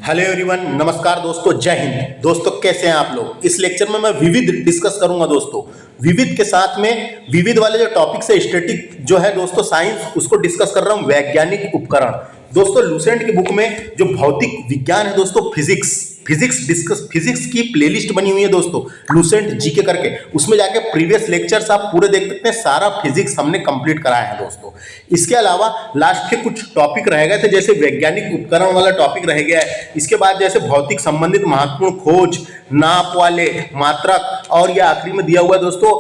Hello everyone, नमस्कार दोस्तों, जय हिंद। दोस्तों कैसे हैं आप लोग। इस लेक्चर में मैं विविध डिस्कस करूंगा दोस्तों। विविध के साथ में विविध वाले जो टॉपिक्स है, स्टैटिक जो है दोस्तों साइंस, उसको डिस्कस कर रहा हूं। वैज्ञानिक उपकरण दोस्तों, लूसेंट की बुक में जो भौतिक विज्ञान है दोस्तों, फिजिक्स की प्लेलिस्ट बनी हुई है दोस्तों, लूसेंट जीके करके। उसमें जाके प्रीवियस लेक्चर्स आप पूरे देख सकते हैं। सारा फिजिक्स हमने कंप्लीट कराया है दोस्तों। इसके अलावा लास्ट के कुछ टॉपिक रह गए थे, जैसे वैज्ञानिक उपकरण वाला टॉपिक रह गया है। इसके बाद जैसे भौतिक संबंधित महत्वपूर्ण खोज, नाप वाले, मात्रक, और ये आखिरी में दिया हुआ है दोस्तों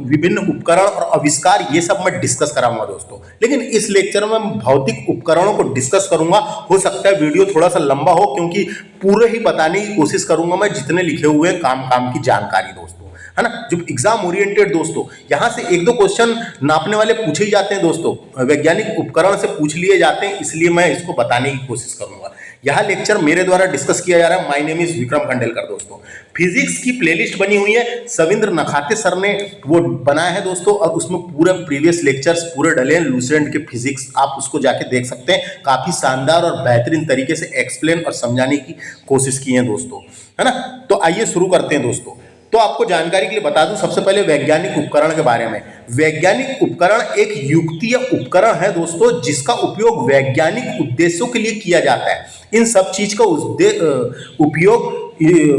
विभिन्न उपकरण और आविष्कार। ये सब मैं डिस्कस कराऊंगा दोस्तों। लेकिन इस लेक्चर में भौतिक उपकरणों को डिस्कस करूंगा। हो सकता है वीडियो थोड़ा सा लंबा हो, क्योंकि पूरे ही बताने की कोशिश करूंगा मैं जितने लिखे हुए हैं काम की जानकारी दोस्तों, है ना। जो एग्जाम ओरिएंटेड दोस्तों, यहां से एक दो क्वेश्चन नापने वाले पूछे ही जाते हैं दोस्तों, वैज्ञानिक उपकरण से पूछ लिए जाते हैं, इसलिए मैं इसको बताने की कोशिश करूंगा। यह लेक्चर मेरे द्वारा डिस्कस किया जा रहा है। My name is Vikram Khandelkar दोस्तों। फिजिक्स की प्लेलिस्ट बनी हुई है, सविंद्र नखाते सर ने वो बनाया है दोस्तों, और उसमें पूरे प्रीवियस लेक्चर्स पूरे डले हैं लूसेंट के फिजिक्स। आप उसको जाके देख सकते हैं। काफी शानदार और बेहतरीन तरीके से एक्सप्लेन और समझाने की कोशिश की है दोस्तों, है ना। तो आइए शुरू करते हैं दोस्तों। तो आपको जानकारी के लिए बता दूं, सबसे पहले वैज्ञानिक उपकरण के बारे में। वैज्ञानिक उपकरण एक युक्तिय उपकरण है दोस्तों, जिसका उपयोग वैज्ञानिक उद्देश्यों के लिए किया जाता है। इन सब चीज का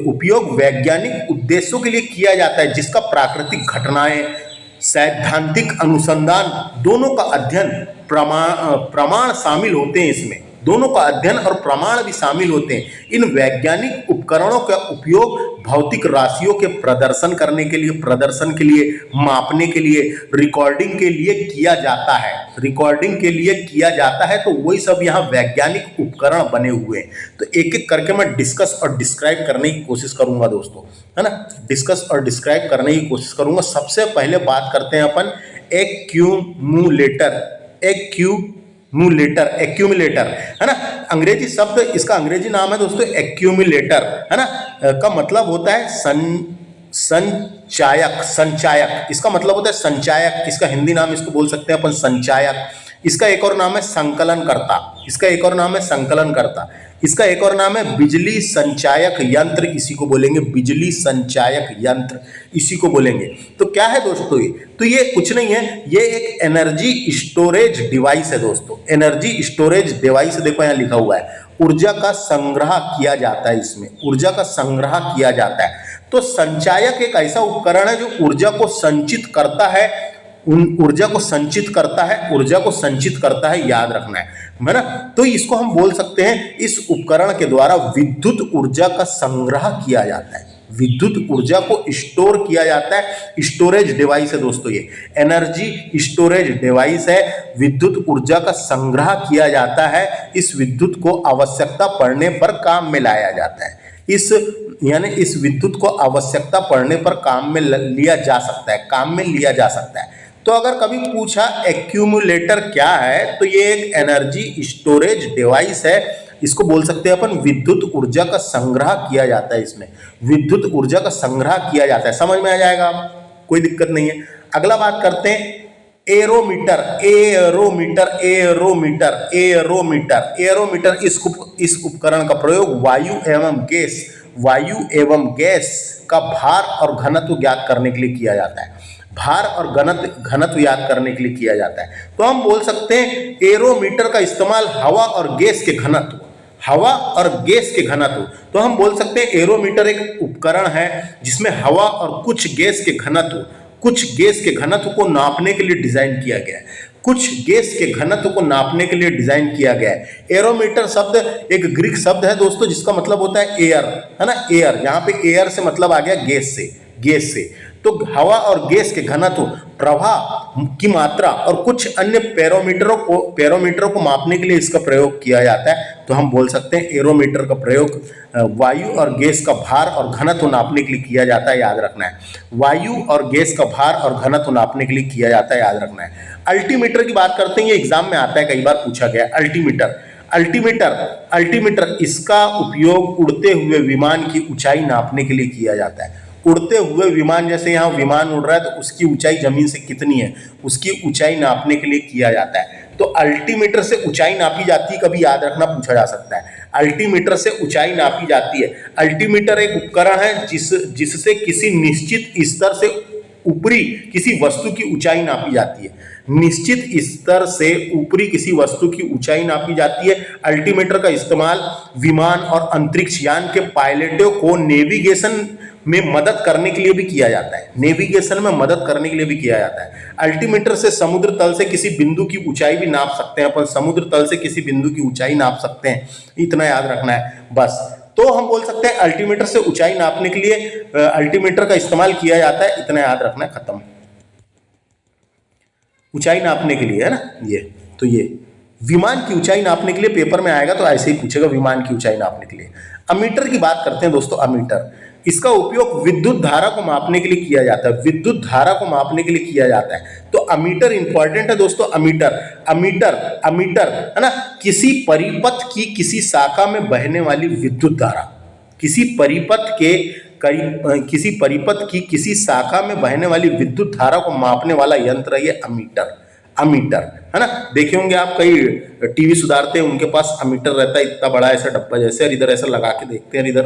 उपयोग वैज्ञानिक उद्देश्यों के लिए किया जाता है, जिसका प्राकृतिक घटनाएं, सैद्धांतिक अनुसंधान दोनों का अध्ययन, प्रमाण शामिल होते हैं। इसमें दोनों का अध्ययन और प्रमाण भी शामिल होते हैं। इन वैज्ञानिक उपकरणों का उपयोग भौतिक राशियों के प्रदर्शन के लिए, मापने के लिए, रिकॉर्डिंग के लिए किया जाता है। तो वही सब यहाँ वैज्ञानिक उपकरण बने हुए हैं। तो एक एक करके मैं डिस्कस और डिस्क्राइब करने की कोशिश करूंगा दोस्तों, है ना। डिस्कस और डिस्क्राइब करने की कोशिश करूंगा। सबसे पहले बात करते हैं अपन एक्यूमुलेटर, है ना। अंग्रेजी शब्द, इसका अंग्रेजी नाम है दोस्तों एक्यूमुलेटर, है ना। का मतलब होता है संचायक। इसका मतलब होता है संचायक। इसका हिंदी नाम इसको बोल सकते हैं अपन संचायक। इसका एक और नाम है संकलनकर्ता। इसका एक और नाम है बिजली संचायक यंत्र। इसी को बोलेंगे बिजली संचायक यंत्र, इसी को बोलेंगे। तो क्या है दोस्तों ये? तो ये कुछ नहीं है, ये एक एनर्जी स्टोरेज डिवाइस है दोस्तों। एनर्जी स्टोरेज डिवाइस, देखो यहाँ लिखा हुआ है ऊर्जा का संग्रह किया जाता है। इसमें ऊर्जा का संग्रह किया जाता है। तो संचायक एक ऐसा उपकरण है जो ऊर्जा को संचित करता है, ऊर्जा को संचित करता है, याद रखना है ना। तो इसको हम बोल सकते हैं, इस उपकरण के द्वारा विद्युत ऊर्जा का संग्रह किया जाता है, विद्युत ऊर्जा को स्टोर किया जाता है। स्टोरेज डिवाइस है दोस्तों, ये एनर्जी स्टोरेज डिवाइस है। विद्युत ऊर्जा का संग्रह किया जाता है। इस विद्युत को आवश्यकता पड़ने पर काम में लाया जाता है। इस विद्युत को आवश्यकता पड़ने पर काम में लिया जा सकता है। तो अगर कभी पूछा एक्यूमुलेटर क्या है, तो ये एक एनर्जी स्टोरेज डिवाइस है। इसको बोल सकते हैं अपन विद्युत ऊर्जा का संग्रह किया जाता है। इसमें विद्युत ऊर्जा का संग्रह किया जाता है। समझ में आ जाएगा, कोई दिक्कत नहीं है। अगला बात करते हैं एरोमीटर। इस उपकरण का प्रयोग वायु एवं गैस का भार और घनत्व ज्ञात करने के लिए किया जाता है। घनत्व याद करने के लिए किया जाता है। तो हम बोल सकते हैं एरोमीटर का इस्तेमाल हवा और गैस के घनत्व। तो हम बोल सकते हैं एरोमीटर एक उपकरण है जिसमें हवा और कुछ गैस के घनत्व को नापने के लिए डिजाइन किया गया है। एरोमीटर शब्द एक ग्रीक शब्द है दोस्तों, जिसका मतलब होता है एयर, है ना। एयर, यहाँ पे एयर से मतलब आ गया गैस से। तो हवा और गैस के घनत्व, प्रवाह की मात्रा और कुछ अन्य पैरामीटरों को मापने के लिए इसका प्रयोग किया जाता है। तो हम बोल सकते हैं एरोमीटर का प्रयोग वायु और गैस का भार और घनत्व नापने के लिए किया जाता है, याद रखना है। वायु और गैस का भार और घनत्व नापने के लिए किया जाता है, याद रखना है। अल्टीमीटर की बात करते हैं, ये एग्जाम में आता है, कई बार पूछा गया। अल्टीमीटर इसका उपयोग उड़ते हुए विमान की ऊंचाई नापने के लिए किया जाता है। उड़ते हुए विमान, जैसे यहाँ विमान उड़ रहा है तो उसकी ऊंचाई जमीन से कितनी है, उसकी ऊंचाई नापने के लिए किया जाता है। तो अल्टीमीटर से ऊंचाई नापी जाती है, कभी याद रखना पूछा जा सकता है। अल्टीमीटर से ऊंचाई नापी जाती है। अल्टीमीटर एक उपकरण है जिससे किसी निश्चित स्तर से ऊपरी किसी वस्तु की ऊंचाई नापी जाती है। निश्चित स्तर से ऊपरी किसी वस्तु की ऊंचाई नापी जाती है। अल्टीमीटर का इस्तेमाल विमान और अंतरिक्ष यान के पायलटों को नेविगेशन में मदद करने के लिए भी किया जाता है। नेविगेशन में मदद करने के लिए भी किया जाता है। अल्टीमीटर से समुद्र तल से किसी बिंदु की ऊंचाई भी नाप सकते हैं अपन, समुद्र तल से किसी बिंदु की ऊंचाई नाप सकते हैं, इतना याद रखना है बस। तो हम बोल सकते हैं अल्टीमीटर से ऊंचाई नापने के लिए अल्टीमीटर का इस्तेमाल किया जाता है, इतना याद रखना है, खत्म। ऊंचाई नापने के लिए है ना ये। तो ये विमान की ऊंचाई नापने के लिए पेपर में आएगा तो ऐसे ही पूछेगा, विमान की ऊंचाई नापने के लिए। अमीटर की बात करते हैं दोस्तों। अमीटर, इसका उपयोग विद्युत धारा को मापने के लिए किया जाता है। विद्युत धारा को मापने के लिए किया जाता है। तो अमीटर इंपॉर्टेंट है दोस्तों। अमीटर है ना, किसी परिपथ की किसी शाखा में बहने वाली विद्युत धारा, किसी परिपथ की किसी शाखा में बहने वाली विद्युत धारा को मापने वाला यंत्र है ये अमीटर है ना। देखे होंगे आप, कई टीवी सुधारते हैं उनके पास अमीटर रहता है, इतना बड़ा ऐसा डब्बा जैसे, और इधर ऐसा लगा के देखते हैं इधर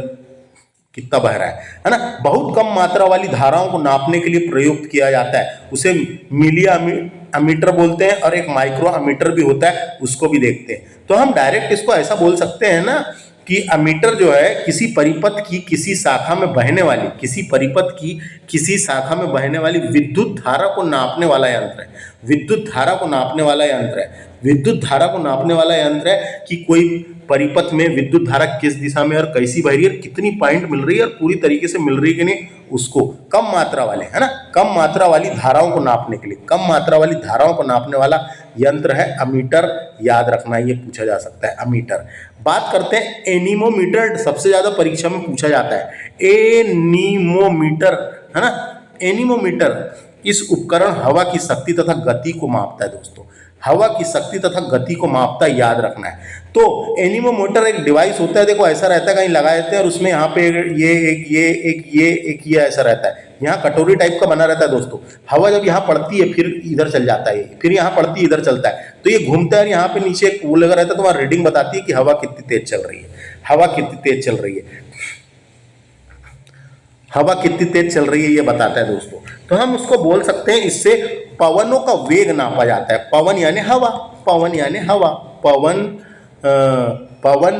कितना बह रहा है ना। बहुत कम मात्रा वाली धाराओं को नापने के लिए प्रयुक्त किया जाता है, उसे मिली अमीटर बोलते हैं, और एक माइक्रो अमीटर भी होता है, उसको भी देखते हैं। तो हम डायरेक्ट इसको ऐसा बोल सकते हैं ना कि अमीटर जो है किसी परिपथ की किसी शाखा में बहने वाली, किसी परिपथ की किसी शाखा में बहने वाली विद्युत धारा को नापने वाला यंत्र है। विद्युत धारा को नापने वाला यंत्र है। विद्युत धारा को नापने वाला यंत्र है कि कोई परिपथ में विद्युत धारा किस दिशा में और कैसी बह रही है, कितनी पॉइंट मिल रही है और पूरी तरीके से मिल रही है कि नहीं, उसको कम मात्रा वाले है ना, कम मात्रा वाली धाराओं को नापने के लिए, कम मात्रा वाली धाराओं को नापने वाला यंत्र है अमीटर। याद रखना, ये पूछा जा सकता है अमीटर। बात करते हैं एनीमोमीटर, सबसे ज्यादा परीक्षा में पूछा जाता है एनीमोमीटर है ना। एनीमोमीटर इस उपकरण हवा की शक्ति तथा गति को मापता है दोस्तों। हवा की शक्ति तथा गति को मापता है, याद रखना है। तो एनीमोमीटर एक डिवाइस होता है, देखो ऐसा रहता है, कहीं लगा देते हैं और उसमें यहाँ पे ये ऐसा रहता है, यहाँ कटोरी टाइप का बना रहता है दोस्तों। हवा जब यहाँ पड़ती है फिर इधर चल जाता है, फिर यहाँ पड़ती है इधर चलता है, तो ये घूमता है। यहाँ पे नीचे एक लगा रहता है, तुम्हारा रीडिंग बताती है कि हवा कितनी तेज चल रही है, हवा कितनी तेज चल रही है, हवा कितनी तेज चल रही है, ये बताता है दोस्तों। तो हम उसको बोल सकते हैं, इससे पवनों का वेग नापा जाता है। पवन यानी हवा, पवन यानी हवा, पवन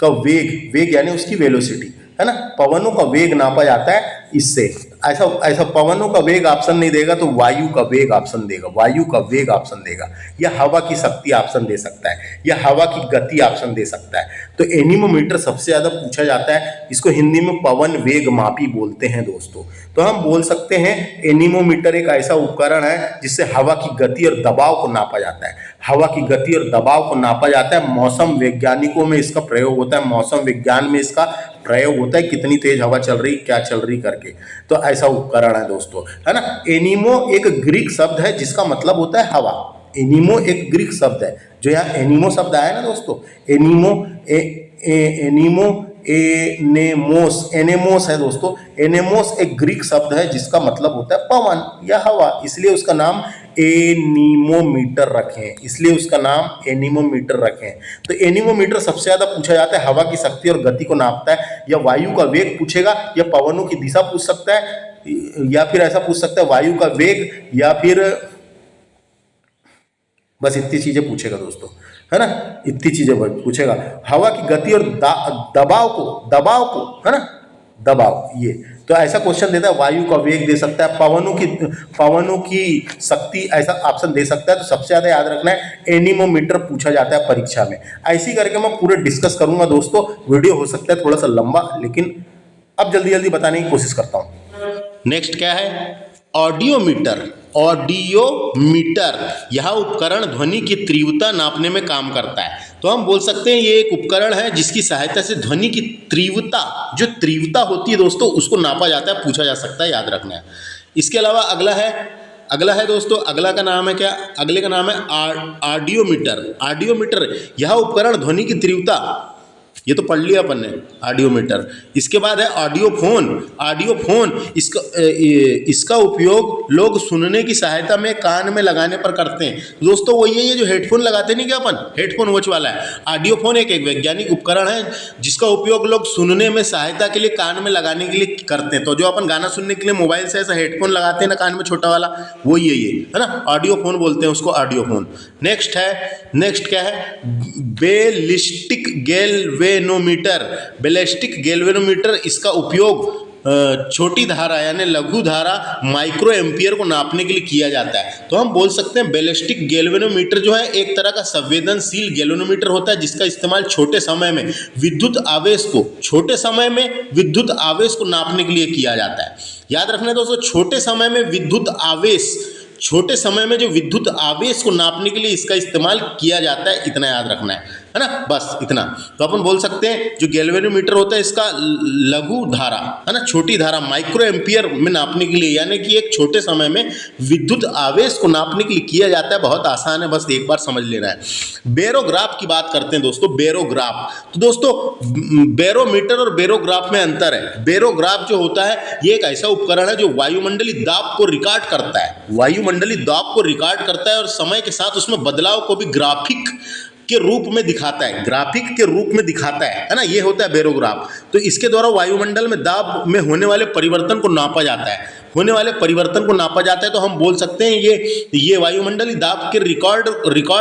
का वेग यानी उसकी वेलोसिटी है ना। पवनों का वेग नापा जाता है इससे। ऐसा पवनों का वेग ऑप्शन नहीं देगा तो वायु का वेग ऑप्शन देगा, वायु का वेग ऑप्शन देगा, या हवा की शक्ति ऑप्शन दे सकता है, या हवा की गति ऑप्शन दे सकता है। तो एनीमोमीटर सबसे ज्यादा पूछा जाता है, इसको हिंदी में पवन वेग मापी बोलते हैं दोस्तों। तो हम बोल सकते हैं एनीमोमीटर एक ऐसा उपकरण है जिससे हवा की गति और दबाव को नापा जाता है। हवा की गति और दबाव को नापा जाता है। मौसम वैज्ञानिकों में इसका प्रयोग होता है, मौसम विज्ञान में इसका प्रयोग होता है, कितनी तेज हवा चल रही, क्या चल रही करके। तो ऐसा उपकरण है दोस्तों, है ना। एनीमो एक ग्रीक शब्द है जिसका मतलब होता है हवा। एनीमो एक ग्रीक शब्द है, जो यहाँ एनीमो शब्द आया ना दोस्तों, एनेमोस है दोस्तों। एनेमोस एक ग्रीक शब्द है जिसका मतलब होता है पवन या हवा, इसलिए उसका नाम एनीमोमीटर रखें, इसलिए उसका नाम एनीमोमीटर रखें। तो एनीमोमीटर सबसे ज्यादा पूछा जाता है, हवा की शक्ति और गति को नापता है, या वायु का वेग पूछेगा, या पवनों की दिशा पूछ सकता है, या फिर ऐसा पूछ सकता है वायु का वेग, या फिर बस इतनी चीजें पूछेगा दोस्तों, है ना, इतनी चीजें पूछेगा। हवा की गति और दबाव को है ना, दबाव, ये तो ऐसा क्वेश्चन देता है। वायु का वेग दे सकता है, पवनों की शक्ति ऐसा ऑप्शन दे सकता है। तो सबसे ज्यादा याद रखना है एनीमोमीटर पूछा जाता है परीक्षा में। ऐसी करके मैं पूरे डिस्कस करूंगा दोस्तों। वीडियो हो सकता है थोड़ा सा लंबा, लेकिन अब जल्दी जल्दी बताने की कोशिश करता हूं। नेक्स्ट क्या है, ऑडियोमीटर। ऑडियोमीटर यह उपकरण ध्वनि की तीव्रता नापने में काम करता है। तो हम बोल सकते हैं ये एक उपकरण है जिसकी सहायता से ध्वनि की तीव्रता, जो तीव्रता होती है दोस्तों, उसको नापा जाता है, पूछा जा सकता है, याद रखना है। इसके अलावा अगला है दोस्तों, अगला का नाम है क्या, अगले का नाम है ऑडियोमीटर। ऑडियोमीटर यह उपकरण ध्वनि की तीव्रता ये तो पढ़ लिया अपन ने ऑडियोमीटर। इसके बाद है ऑडियोफोन। ऑडियोफोन इसका उपयोग लोग सुनने की सहायता में कान में लगाने पर करते हैं। दोस्तों वही है ये जो हेडफोन लगाते नहीं क्या अपन, हेडफोन वॉच वाला है। ऑडियोफोन एक वैज्ञानिक उपकरण है जिसका उपयोग लोग सुनने में सहायता के लिए कान में लगाने के लिए करते हैं। तो जो अपन गाना सुनने के लिए मोबाइल से ऐसा हेडफोन लगाते हैं ना कान में छोटा वाला, वही है ये, है ना, ऑडियोफोन बोलते हैं उसको, ऑडियोफोन। नेक्स्ट क्या है, बैलिस्टिक गैल्वेनोमीटर। बैलिस्टिक गैल्वेनोमीटर इसका उपयोग छोटी धारा यानी लघु धारा माइक्रो एम्पियर को नापने के लिए किया जाता है। तो हम बोल सकते हैं बैलिस्टिक गैल्वेनोमीटर जो है एक तरह का संवेदनशील गैल्वेनोमीटर होता है जिसका इस्तेमाल छोटे समय में विद्युत आवेश को नापने के लिए किया जाता है। याद रखना दोस्तों, छोटे समय में जो विद्युत आवेश को नापने के लिए इसका इस्तेमाल किया जाता है, इतना याद रखना है ना, बस इतना। तो अपन बोल सकते हैं जो गैल्वेनोमीटर होता है इसका लघु धारा, है ना, छोटी धारा माइक्रो एम्पियर में नापने के लिए, यानी कि एक छोटे समय में विद्युत आवेश को नापने के लिए किया जाता है। बहुत आसान है, बस एक बार समझ लेना है। बेरोग्राफ की बात करते हैं दोस्तों, बेरोग्राफ। तो दोस्तों बैरोमीटर और बेरोग्राफ में अंतर है। बेरोग्राफ जो होता है ये एक ऐसा उपकरण है जो वायुमंडलीय दाब को रिकॉर्ड करता है और समय के साथ उसमें बदलाव को भी ग्राफिक के रूप में दिखाता है ना, ये होता है बेरोग्राफ। तो इसके द्वारा वायुमंडल में दाब में होने वाले परिवर्तन को नापा जाता है। तो हम बोल सकते हैं ये वायुमंडलीय दाब के रिकॉर्ड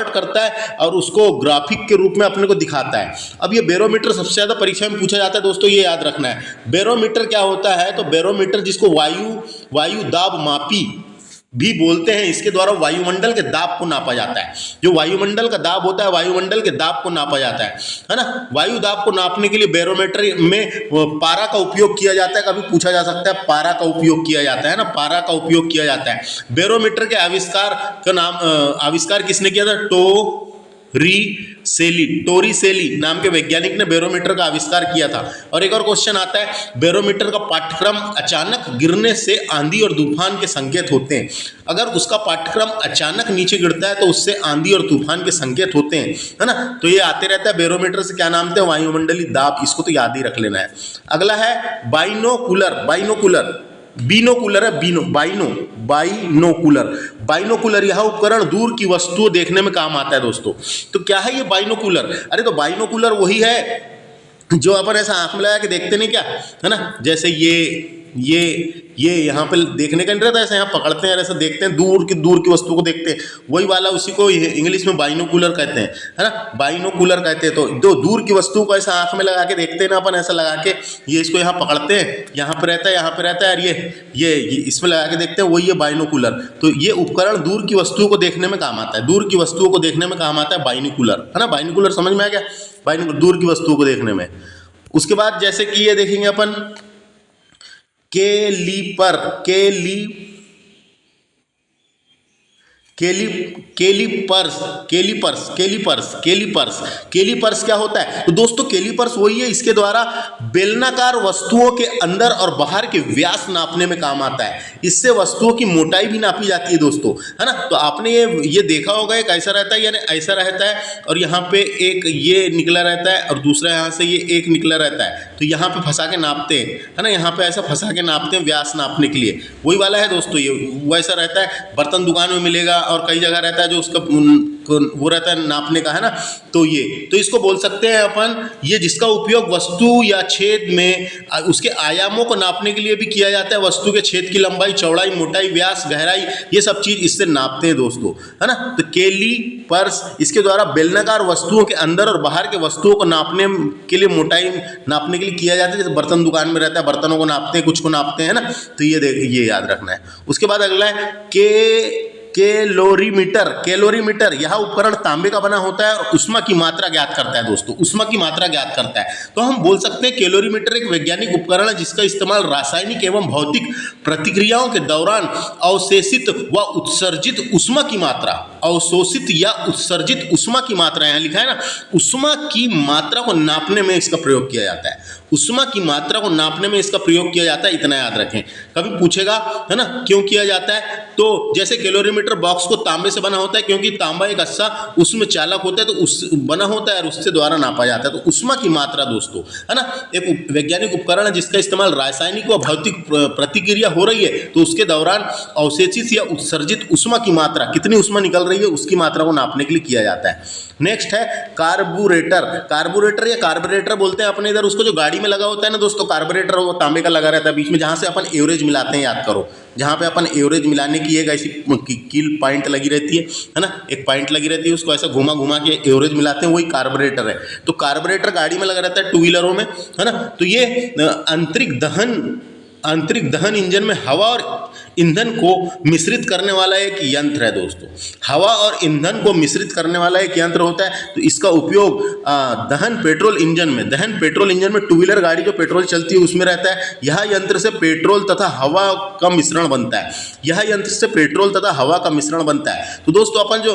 करता है और उसको ग्राफिक के रूप में अपने को दिखाता है। अब ये बैरोमीटर सबसे ज़्यादा परीक्षा में पूछा जाता है दोस्तों, ये याद रखना है। बैरोमीटर क्या होता है, तो बैरोमीटर जिसको वायु दाब मापी भी बोलते हैं, इसके द्वारा वायुमंडल के दाब को नापा जाता है। जो वायुमंडल का दाब होता है, वायुमंडल के दाब को नापा जाता है ना। वायु दाब को नापने के लिए बैरोमीटर में पारा का उपयोग किया जाता है। कभी पूछा जा सकता है पारा का उपयोग किया जाता है ना, पारा का उपयोग किया जाता है। बैरोमीटर के आविष्कार किसने किया था, टोरिसेली नाम के वैज्ञानिक ने बैरोमीटर का आविष्कार किया था। और एक और क्वेश्चन आता है, बैरोमीटर का पाठ्यक्रम अचानक गिरने से आंधी और तूफान के संकेत होते हैं। अगर उसका पाठ्यक्रम अचानक नीचे गिरता है तो उससे आंधी और तूफान के संकेत होते हैं, है ना। तो ये आते रहता है। बैरोमीटर से क्या नाम थे, वायुमंडलीय दाब, इसको तो याद ही रख लेना है। अगला है बाइनोकुलर। यह उपकरण दूर की वस्तुओं देखने में काम आता है दोस्तों। तो क्या है ये बाइनोकुलर, अरे तो बाइनोकुलर वही है जो अपन ऐसा आंख में लगा के देखते नहीं क्या, है ना। जैसे ये यहाँ पे देखने का नहीं रहता, ऐसे यहाँ पकड़ते हैं और ऐसा देखते हैं, दूर की वस्तु को देखते हैं, वही वाला, उसी को इंग्लिश में बाइनोकुलर कहते हैं, है ना, बाइनोकुलर कहते हैं। तो जो दूर की वस्तु को ऐसा आंख में लगा के देखते हैं ना अपन, ऐसा लगा के ये इसको यहाँ पकड़ते हैं, यहाँ पे रहता है और ये इसमें लगा के देखते हैं, वही है बाइनोकुलर। तो ये उपकरण दूर की वस्तुओं को देखने में काम आता है, बाइनोकुलर, है ना। बाइनोकुलर समझ में आ गया, बाइनोकुलर दूर की वस्तुओं को देखने में। उसके बाद जैसे कि ये देखेंगे अपन कैलिपर्स क्या होता है, तो दोस्तों कैलिपर्स वही है, इसके द्वारा बेलनाकार वस्तुओं के अंदर और बाहर के व्यास नापने में काम आता है। इससे वस्तुओं की मोटाई भी नापी जाती है दोस्तों, है ना। तो आपने ये देखा होगा, एक ऐसा रहता है, यानी ऐसा रहता है और यहाँ पे एक ये निकला रहता है और दूसरा यहाँ से ये एक निकला रहता है। तो यहाँ पे फंसा के नापते हैं, है ना, यहाँ पे ऐसा फंसा के नापते हैं व्यास नापने के लिए, वही वाला है दोस्तों। ये वैसा रहता है, बर्तन दुकान में मिलेगा और कई जगह रहता है जो उसका वो रहता है नापने का, है ना। तो इसको बोल सकते हैं अपन, ये जिसका उपयोग वस्तु या छेद में उसके आयामों को नापने के लिए भी किया जाता है। वस्तु के छेद की लंबाई, चौड़ाई, मोटाई, व्यास, गहराई, ये सब चीज इससे नापते हैं दोस्तों, है ना। तो कैलिपर्स इसके द्वारा बेलनाकार वस्तुओं के अंदर और बाहर के वस्तुओं को नापने के लिए, मोटाई नापने के लिए किया जाता है। जैसे बर्तन दुकान में रहता है, बर्तनों को नापते हैं, कुछ को नापते हैं ना। तो ये याद रखना है। उसके बाद अगला है कैलोरीमीटर। यह उपकरण तांबे का बना होता है और ऊष्मा की मात्रा ज्ञात करता है दोस्तों, तो हम बोल सकते हैं कैलोरीमीटर एक वैज्ञानिक उपकरण है जिसका इस्तेमाल रासायनिक एवं भौतिक प्रतिक्रियाओं के दौरान अवशेषित व उत्सर्जित ऊष्मा की मात्रा अवशोषित या उत्सर्जित उष्मा की मात्रा, यहाँ लिखा है ना, उष्मा की मात्रा को नापने में इसका प्रयोग किया जाता है। उष्मा की मात्रा को नापने में इसका प्रयोग किया जाता है, इतना याद रखें। कभी पूछेगा, है ना, क्यों किया जाता है, तो जैसे कैलोरीमीटर बॉक्स को तांबे से बना होता है, क्योंकि तांबा एक अच्छा उसमें चालक होता है, तो उस बना होता है और उससे द्वारा नापा जाता है। तो उष्मा की मात्रा दोस्तों, है ना, एक वैज्ञानिक उपकरण है जिसका इस्तेमाल रासायनिक व भौतिक प्रतिक्रिया हो रही है, तो उसके दौरान अवशेषित या उत्सर्जित उष्मा की मात्रा, कितनी उष्मा निकल रही है, उसकी मात्रा को नापने के लिए किया जाता है। नेक्स्ट है कार्बोरेटर। कार्बोरेटर या कार्बोरेटर बोलते हैं अपने इधर उसको, जो गाड़ी में लगा होता है ना दोस्तों, कार्बोरेटर वो तांबे का लगा रहता है बीच में, जहाँ से अपन एवरेज मिलाते हैं, याद करो, जहाँ पे अपन एवरेज मिलाने की एक ऐसी कील पॉइंट लगी रहती है ना, एक पॉइंट लगी रहती है, उसको ऐसा घुमा घुमा के एवरेज मिलाते हैं, वही कार्बोरेटर है। तो कार्बोरेटर गाड़ी में लगा रहता है, टू व्हीलरों में, है ना। तो ये आंतरिक दहन इंजन में हवा और ईंधन को मिश्रित करने वाला एक यंत्र है दोस्तों। हवा और ईंधन को मिश्रित करने वाला एक यंत्र होता है। तो इसका उपयोग दहन पेट्रोल इंजन में टू व्हीलर गाड़ी जो पेट्रोल चलती है उसमें रहता है। यह यंत्र से पेट्रोल तथा हवा का मिश्रण बनता है। तो दोस्तों अपन जो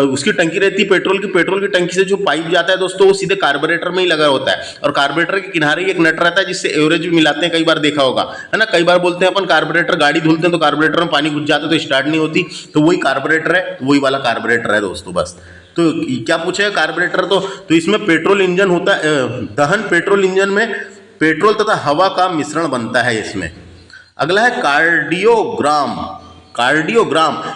उसकी टंकी रहती है पेट्रोल की टंकी से जो पाइप जाता है दोस्तों, वो सीधे कार्बोरेटर में ही लगा होता है, और कार्बोरेटर के किनारे एक नट रहता है जिससे एवरेज भी मिलाते हैं। कई बार देखा होगा, है ना, कई बार बोलते हैं अपन कार्बोरेटर गाड़ी धुलते हैं तो कार्बोरेटर में पानी घुस जाता है तो स्टार्ट नहीं होती, तो वही कार्बोरेटर है, वही वाला कार्बोरेटर है दोस्तों। बस तो क्या पूछेगा कार्बोरेटर, तो इसमें पेट्रोल इंजन होता है, दहन पेट्रोल इंजन में पेट्रोल तथा हवा का मिश्रण बनता है इसमें। अगला है कार्डियोग्राम।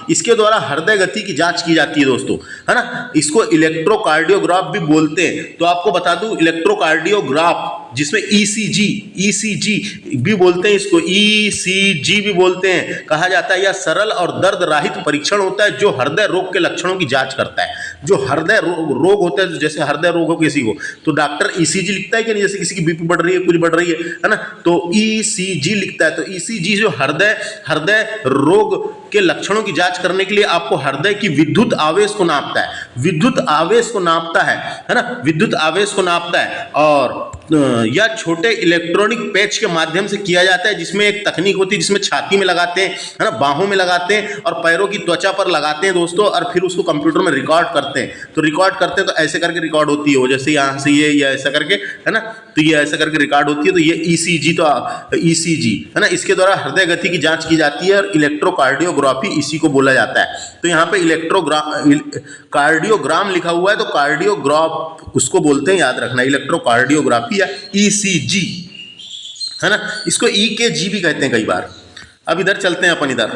इसके द्वारा हृदय गति की जांच की जाती है दोस्तों, है ना। इसको इलेक्ट्रोकार्डियोग्राफ भी बोलते हैं। तो आपको बता दूं, इलेक्ट्रोकार्डियोग्राफ जिसमें ईसीजी भी बोलते हैं, इसको ईसीजी भी बोलते हैं, कहा जाता है। यह सरल और दर्द रहित परीक्षण होता है जो हृदय रोग के लक्षणों की जांच करता है। जो हृदय रोग होता है, जैसे हृदय रोग हो किसी को, तो डॉक्टर ईसीजी लिखता है कि नहीं, जैसे किसी की बीपी बढ़ रही है, कुछ बढ़ रही है ना, तो ईसीजी लिखता है। तो ईसीजी जो हृदय रोग के लक्षणों की जांच करने के लिए आपको हृदय की विद्युत आवेश को नापता है, है ना, विद्युत आवेश को नापता है। और या छोटे इलेक्ट्रॉनिक पैच के माध्यम से किया जाता है, जिसमें एक तकनीक होती है जिसमें छाती में लगाते हैं, है ना, बाहों में लगाते हैं और पैरों की त्वचा पर लगाते हैं दोस्तों, और फिर उसको कंप्यूटर में रिकॉर्ड करते हैं। तो ऐसे करके रिकॉर्ड होती है वो, जैसे यहाँ से ये या ऐसा करके, है ना, तो ये ऐसा करके रिकॉर्ड होती है। तो ये ईसीजी है ना, इसके द्वारा हृदय गति की जांच की जाती है, और इलेक्ट्रोकार्डियोग्राफी इसी को बोला जाता है। तो यहाँ पे कार्डियोग्राम लिखा हुआ है, तो कार्डियोग्राफ उसको बोलते हैं, याद रखना, इलेक्ट्रोकार्डियोग्राफी या ईसीजी, है ना। इसको ईकेजी भी कहते हैं कई बार। अब इधर चलते हैं अपन इधर,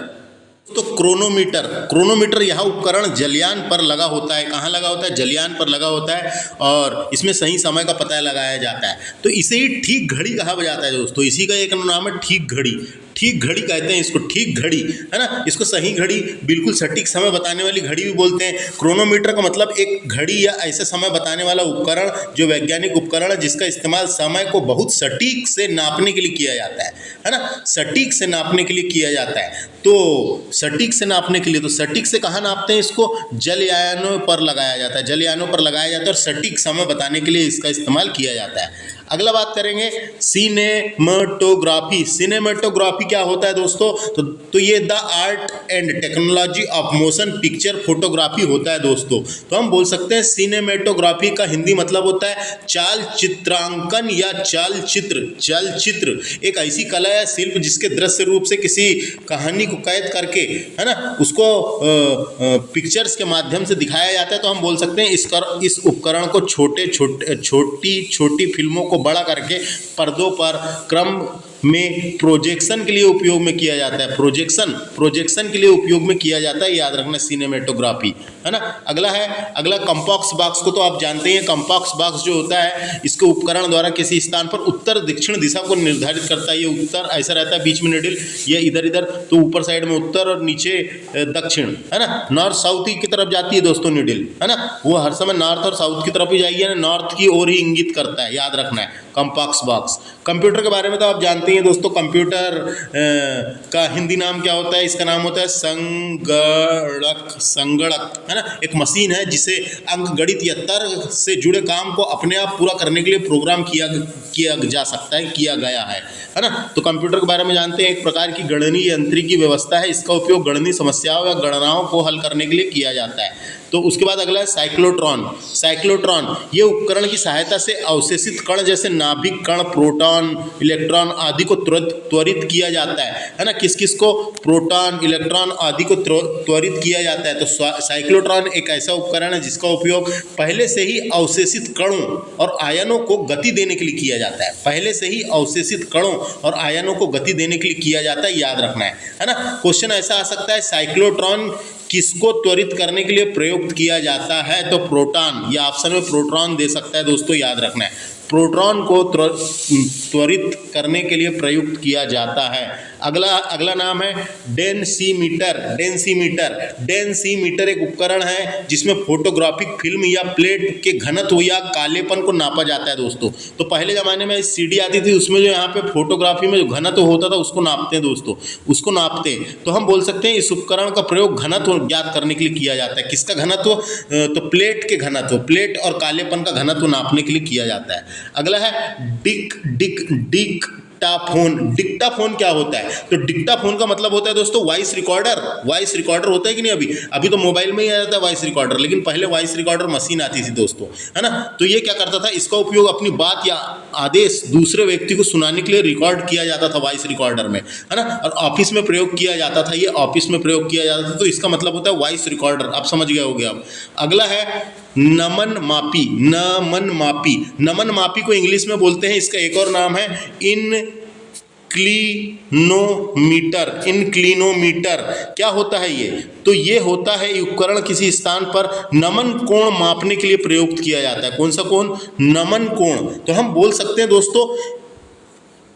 तो क्रोनोमीटर यह उपकरण जलयान पर लगा होता है। कहाँ लगा होता है? जलयान पर लगा होता है, और इसमें सही समय का पता लगाया जाता है। तो इसे ही ठीक घड़ी कहा जाता है दोस्तों। इसी का एक नाम है ठीक घड़ी कहते हैं इसको, ठीक घड़ी, है ना। इसको सही घड़ी, बिल्कुल सटीक समय बताने वाली घड़ी भी बोलते हैं। क्रोनोमीटर का मतलब एक घड़ी या ऐसे समय बताने वाला उपकरण, जो वैज्ञानिक उपकरण है जिसका इस्तेमाल समय को बहुत सटीक से नापने के लिए किया जाता है ना, सटीक से नापने के लिए किया जाता है। तो सटीक से नापने के लिए, तो सटीक से कहाँ नापते हैं इसको? जलयानों पर लगाया जाता है, और सटीक समय बताने के लिए इसका इस्तेमाल किया जाता है। अगला बात करेंगे सिनेमेटोग्राफी क्या होता है दोस्तों? तो ये the art and technology of motion picture photography होता है दोस्तों। तो हम बोल सकते हैं सिनेमेटोग्राफी का हिंदी मतलब होता है चाल चित्रांकन या चलचित्र। एक ऐसी कला या शिल्प जिसके दृश्य रूप से किसी कहानी को कैद करके, है ना, उसको पिक्चर्स के माध्यम से दिखाया जाता है। तो हम बोल सकते हैं इस उपकरण को छोटी फिल्मों को बड़ा करके पर्दों पर क्रम में प्रोजेक्शन के लिए उपयोग में किया जाता है। प्रोजेक्शन के लिए उपयोग में किया जाता है, याद रखना, सिनेमेटोग्राफी, है ना। अगला कंपॉक्स बॉक्स को तो आप जानते हैं। कंपॉक्स बॉक्स जो होता है, इसके उपकरण द्वारा किसी स्थान पर उत्तर दक्षिण दिशा को निर्धारित करता है। ये उत्तर ऐसा रहता है, बीच में निडिल, ये इधर, तो ऊपर साइड में उत्तर और नीचे दक्षिण, है ना। नॉर्थ साउथ की तरफ जाती है दोस्तों निडिल, है ना, वो हर समय नॉर्थ और साउथ की तरफ ही जाएगी, नॉर्थ की ओर ही इंगित करता है, याद रखना है, कंपॉक्स बॉक्स। बॉक्स। कंप्यूटर के बारे में तो आप जानते ही हैं दोस्तों, कंप्यूटर का हिंदी नाम क्या होता है? इसका नाम होता है संगणक, है ना। एक मशीन है जिसे अंकगणित या तर्क से जुड़े काम को अपने आप पूरा करने के लिए प्रोग्राम किया जा सकता है, किया गया है ना। तो कंप्यूटर के बारे में जानते हैं, एक प्रकार की गणनीय यांत्रिकी व्यवस्था है। इसका उपयोग गणनीय समस्याओं या गणनाओं को हल करने के लिए किया जाता है। तो उसके बाद अगला है साइक्लोट्रॉन। साइक्लोट्रॉन ये उपकरण की सहायता से अवशेषित कण जैसे नाभिक कण, प्रोटॉन, इलेक्ट्रॉन आदि को त्वरित किया जाता है ना। किस किस को? प्रोटॉन, इलेक्ट्रॉन आदि को त्वरित किया जाता है। तो साइक्लोट्रॉन एक ऐसा उपकरण है जिसका उपयोग पहले से ही अवशेषित कणों और आयनों को गति देने के लिए किया जाता है। पहले से ही अवशेषित कणों और आयनों को गति देने के लिए किया जाता है, याद रखना है ना। क्वेश्चन ऐसा आ सकता है, साइक्लोट्रॉन किसको त्वरित करने के लिए प्रयुक्त किया जाता है? तो प्रोटॉन, या ऑप्शन में प्रोटॉन दे सकता है दोस्तों, याद रखना है। प्रोटॉन को त्वरित करने के लिए प्रयुक्त किया जाता है। अगला नाम है डेंसीमीटर। डेंसीमीटर एक उपकरण है जिसमें फोटोग्राफिक फिल्म या प्लेट के घनत्व या कालेपन को नापा जाता है दोस्तों। तो पहले ज़माने में सीडी आती थी, उसमें जो यहाँ पे फोटोग्राफी में जो घनत्व होता था उसको नापते हैं दोस्तों, उसको नापते हैं। तो हम बोल सकते हैं इस उपकरण का प्रयोग घनत्व ज्ञात करने के लिए किया जाता है। किसका घनत्व? तो प्लेट के घनत्व, प्लेट और कालेपन का घनत्व नापने के लिए किया जाता है। अगला है डिक्टाफोन क्या होता है? तो डिक्टाफोन का मतलब होता है दोस्तों वॉइस रिकॉर्डर। वॉइस रिकॉर्डर होता है कि नहीं? अभी तो मोबाइल में ही आ जाता है वॉइस रिकॉर्डर, लेकिन पहले वॉइस रिकॉर्डर मशीन आती थी दोस्तों, है ना। तो ये क्या करता था, इसका उपयोग अपनी बात या आदेश दूसरे व्यक्ति को सुनाने के लिए रिकॉर्ड किया जाता था वॉइस रिकॉर्डर में, है ना। और ऑफिस में प्रयोग किया जाता था, ये ऑफिस में प्रयोग किया जाता था। तो इसका मतलब होता है वॉइस रिकॉर्डर। आप समझ गए होंगे आप। अगला है नमन मापी को इंग्लिश में बोलते हैं, इसका एक और नाम है इनक्लिनोमीटर। क्या होता है ये? तो ये होता है उपकरण किसी स्थान पर नमन कोण मापने के लिए प्रयुक्त किया जाता है। कौन सा कोण? नमन कोण। तो हम बोल सकते हैं दोस्तों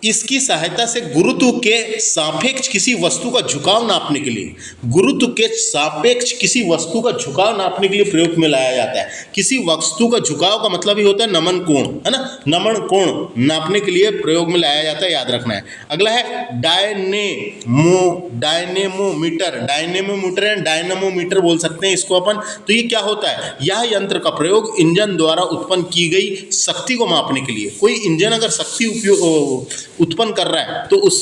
इसकी सहायता से गुरुत्व के सापेक्ष किसी वस्तु का झुकाव नापने के लिए, गुरुत्व के सापेक्ष किसी वस्तु का झुकाव नापने के लिए प्रयोग में लाया जाता है। किसी वस्तु का झुकाव का मतलब ही होता है नमन कोण, है ना। नमन कोण नापने के लिए प्रयोग में लाया जाता है, याद रखना है। अगला है डायनेमोमीटर बोल सकते हैं इसको अपन। तो ये क्या होता है? यह यंत्र का प्रयोग इंजन द्वारा उत्पन्न की गई शक्ति को मापने के लिए। कोई इंजन अगर शक्ति उत्पन्न कर रहा है तो उस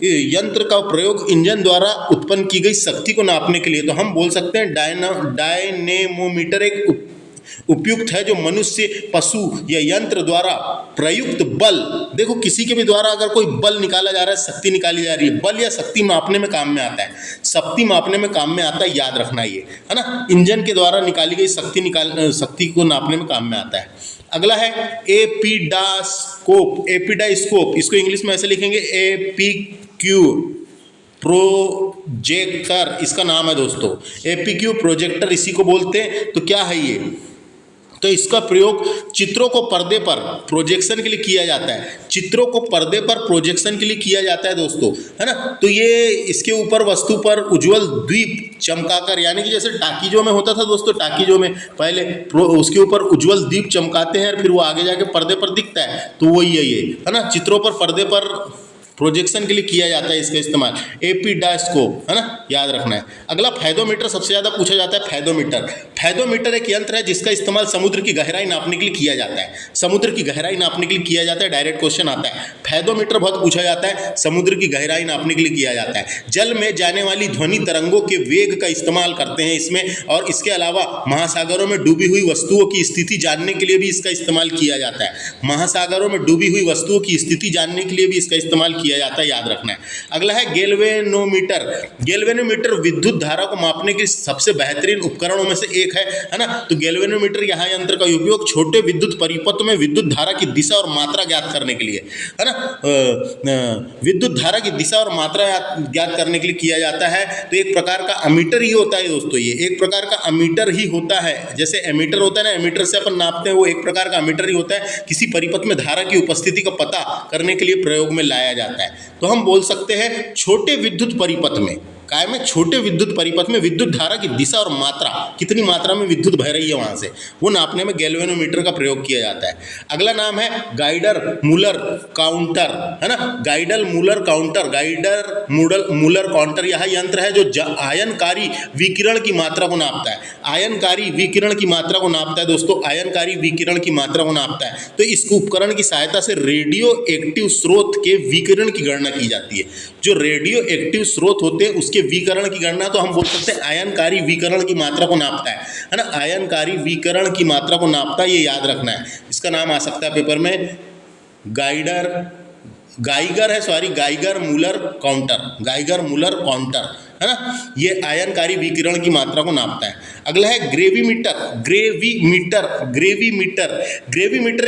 यंत्र का प्रयोग इंजन द्वारा उत्पन्न की गई शक्ति को नापने के लिए। तो हम बोल सकते हैं डायनेमोमीटर एक उपयुक्त है जो मनुष्य, पशु या यंत्र द्वारा प्रयुक्त बल, देखो किसी के भी द्वारा अगर कोई बल निकाला जा रहा है, शक्ति निकाली जा रही है, बल या शक्ति मापने में काम में आता है, शक्ति मापने में काम में आता है, याद रखना ये, है ना। इंजन के द्वारा निकाली गई शक्ति को नापने में काम में आता है। अगला है एपिडास्कोप। इसको इंग्लिश में ऐसे लिखेंगे एपीक्यू प्रोजेक्टर, इसका नाम है दोस्तों। एपीक्यू प्रोजेक्टर इसी को बोलते हैं। तो क्या है ये? तो इसका प्रयोग चित्रों को पर्दे पर प्रोजेक्शन के लिए किया जाता है। चित्रों को पर्दे पर प्रोजेक्शन के लिए किया जाता है दोस्तों, है ना। तो ये इसके ऊपर वस्तु पर उज्जवल दीप चमकाकर, यानी कि जैसे टाकीजों में होता था दोस्तों, टाकीजों में पहले उसके ऊपर उज्जवल दीप चमकाते हैं और फिर वो आगे जाके पर्दे पर दिखता है। तो वही है ये, है ना। चित्रों पर पर्दे पर प्रोजेक्शन के लिए किया जाता है इसका इस्तेमाल, एपिडास्कोप, है ना, याद रखना है। अगला फैदोमीटर, सबसे ज़्यादा पूछा जाता है फैदोमीटर एक यंत्र है जिसका इस्तेमाल समुद्र की गहराई नापने के लिए किया जाता है। समुद्र की गहराई नापने के लिए किया जाता है, डायरेक्ट क्वेश्चन आता है। फैदोमीटर बहुत पूछा जाता है, समुद्र की गहराई नापने के लिए किया जाता है। जल में जाने वाली ध्वनि तरंगों के वेग का इस्तेमाल करते हैं इसमें, और इसके अलावा महासागरों में डूबी हुई वस्तुओं की स्थिति जानने के लिए भी इसका इस्तेमाल किया जाता है। महासागरों में डूबी हुई वस्तुओं की स्थिति जानने के लिए भी इसका इस्तेमाल किया जाता है, याद रखना है। अगला है गैल्वेनोमीटर विद्युत धारा को मापने के सबसे बेहतरीन उपकरणों में से एक है ना। तो गैल्वेनोमीटर यह यंत्र का उपयोग छोटे विद्युत परिपथ में विद्युत धारा की दिशा और मात्रा ज्ञात करने के लिए, है ना, विद्युत धारा की दिशा और मात्रा ज्ञात करने के लिए किया जाता है। तो एक प्रकार का अमीटर ही होता है दोस्तों, ये एक प्रकार का अमीटर ही होता है। जैसे एमीटर होता है ना, एमीटर से अपन नापते हैं, वो एक प्रकार का अमीटर ही होता है। किसी परिपथ में धारा की उपस्थिति का पता करने के लिए प्रयोग में लाया जाता है। तो हम बोल सकते हैं छोटे विद्युत परिपथ में काय में छोटे विद्युत परिपथ में विद्युत धारा की दिशा और मात्रा, कितनी मात्रा में विद्युत बह रही है वहाँ से, वो नापने में गैल्वेनोमीटर का प्रयोग किया जाता है। अगला नाम है गाइडर मूलर काउंटर, है ना, गाइडर मूलर काउंटर। गाइडर मूलर काउंटर यह यंत्र है जो आयनकारी विकिरण की मात्रा को नापता है। आयनकारी विकिरण की मात्रा को नापता है दोस्तों, आयनकारी विकिरण की मात्रा को नापता है। तो इस उपकरण की सहायता से रेडियो एक्टिव स्रोत के विकिरण की गणना की जाती है। जो रेडियो एक्टिव स्रोत होते हैं उसके विकिरण की गणना तो हम बोल सकते हैं आयनकारी विकिरण की मात्रा को नापता है ना, आयनकारी विकिरण की मात्रा को नापता है, ये याद रखना है। इसका नाम आ सकता है पेपर में गाइगर मूलर काउंटर, है ना, ये आयनकारी विकिरण की मात्रा को नापता है। अगला है ग्रेविमीटर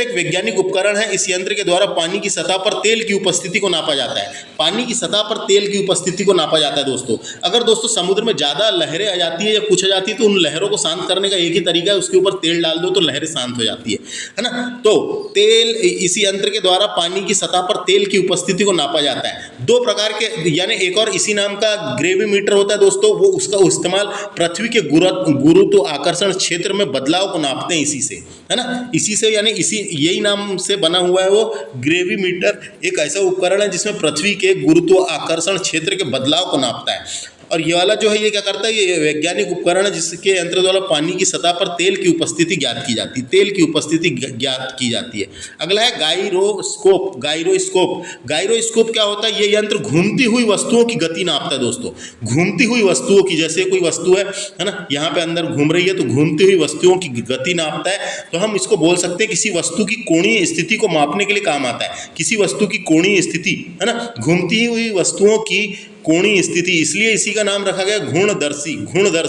एक वैज्ञानिक उपकरण है। इस यंत्र के द्वारा पानी की सतह पर तेल की उपस्थिति को नापा जाता है। पानी की सतह पर तेल की उपस्थिति को नापा जाता है दोस्तों। अगर दोस्तों समुद्र में ज़्यादा लहरें आ जाती है या कुछ आ जाती है तो उन लहरों को शांत करने का एक ही तरीका है, उसके ऊपर तेल डाल दो तो लहरें शांत हो जाती है ना। तो तेल, इसी यंत्र के द्वारा पानी की सतह पर तेल की उपस्थिति को नापा जाता है। दो प्रकार के, यानी एक और इसी नाम का ग्रेविमीटर होता है दोस्तों, वो उसका इस्तेमाल पृथ्वी के गुरुत्व आकर्षण क्षेत्र में बदलाव को नापते हैं इसी से, है ना, इसी से, यानी इसी यही नाम से बना हुआ है वो ग्रेविमीटर। एक ऐसा उपकरण है जिसमें पृथ्वी के गुरुत्व आकर्षण क्षेत्र के बदलाव को नापता है। और ये वाला जो है ये क्या करता है, ये वैज्ञानिक उपकरण है जिसके यंत्र द्वारा पानी की सतह पर तेल की उपस्थिति ज्ञात की जाती है। अगला है गायरोस्कोप क्या होता है, ये यंत्र घूमती हुई वस्तुओं की गति नापता है दोस्तों। घूमती हुई वस्तुओं की, जैसे कोई वस्तु है ना, यहाँ पे अंदर घूम रही है तो घूमती हुई वस्तुओं की गति नापता है। तो हम इसको बोल सकते हैं किसी वस्तु की कोणीय स्थिति को मापने के लिए काम आता है। किसी वस्तु की कोणीय स्थिति, है ना, घूमती हुई वस्तुओं की कोणीय स्थिति, इसलिए इसी का नाम रखा गया घूर्णदर्शी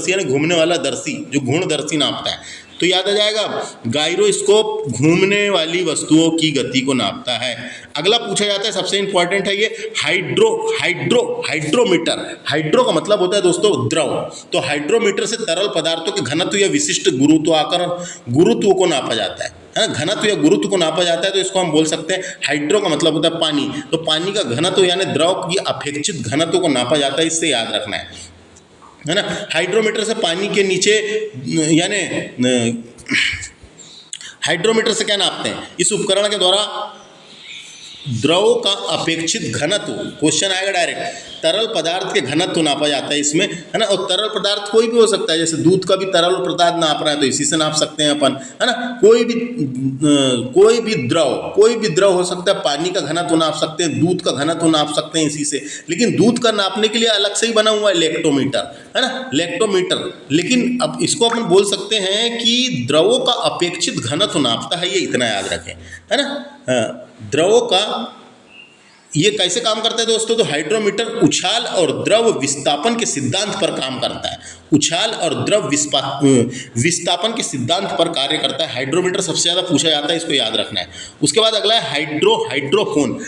यानी घूमने वाला दर्शी, जो घूर्णदर्शी नापता है। तो याद आ जाएगा, गायरोस्कोप घूमने वाली वस्तुओं की गति को नापता है। अगला पूछा जाता है, सबसे इंपॉर्टेंट है ये हाइड्रोमीटर। हाइड्रो का मतलब होता है दोस्तों द्रव। तो हाइड्रोमीटर से तरल पदार्थों के घनत्व या विशिष्ट गुरुत्व को नापा जाता है, घनत्व या गुरुत्व को नापा जाता है। तो इसको हम बोल सकते हैं, हाइड्रो का मतलब होता है पानी, तो पानी का घनत्व यानी द्रव की अपेक्षित घनत्व को नापा जाता है, इससे याद रखना है ना। हाइड्रोमीटर से पानी के नीचे, यानी हाइड्रोमीटर से क्या नापते हैं, इस उपकरण के द्वारा द्रव का अपेक्षित घनत्व, क्वेश्चन आएगा डायरेक्ट, तरल पदार्थ के घनत्व नापा जाता है इसमें, है ना। और तरल पदार्थ कोई भी हो सकता है, जैसे दूध का भी तरल पदार्थ नाप रहा है तो इसी से नाप सकते हैं अपन, है ना। कोई भी द्रव हो सकता है, पानी का घनत्व नाप सकते हैं, दूध का घनत्व नाप सकते हैं इसी से। लेकिन दूध का नापने के लिए अलग से ही बना हुआ है लेक्टोमीटर, है ना, लेक्टोमीटर। लेकिन अब इसको अपन बोल सकते हैं कि द्रवों का अपेक्षित घनत्व नापता है, ये इतना याद रखें, है ना। द्रवों का ये कैसे काम करता है दोस्तों, तो हाइड्रोमीटर उछाल और द्रव विस्थापन के सिद्धांत पर काम करता है। उछाल और द्रव विस्थापन के सिद्धांत पर कार्य करता है। हाइड्रोमीटर सबसे ज़्यादा पूछा जाता है, इसको याद रखना है। उसके बाद अगला है हाइड्रोफोन।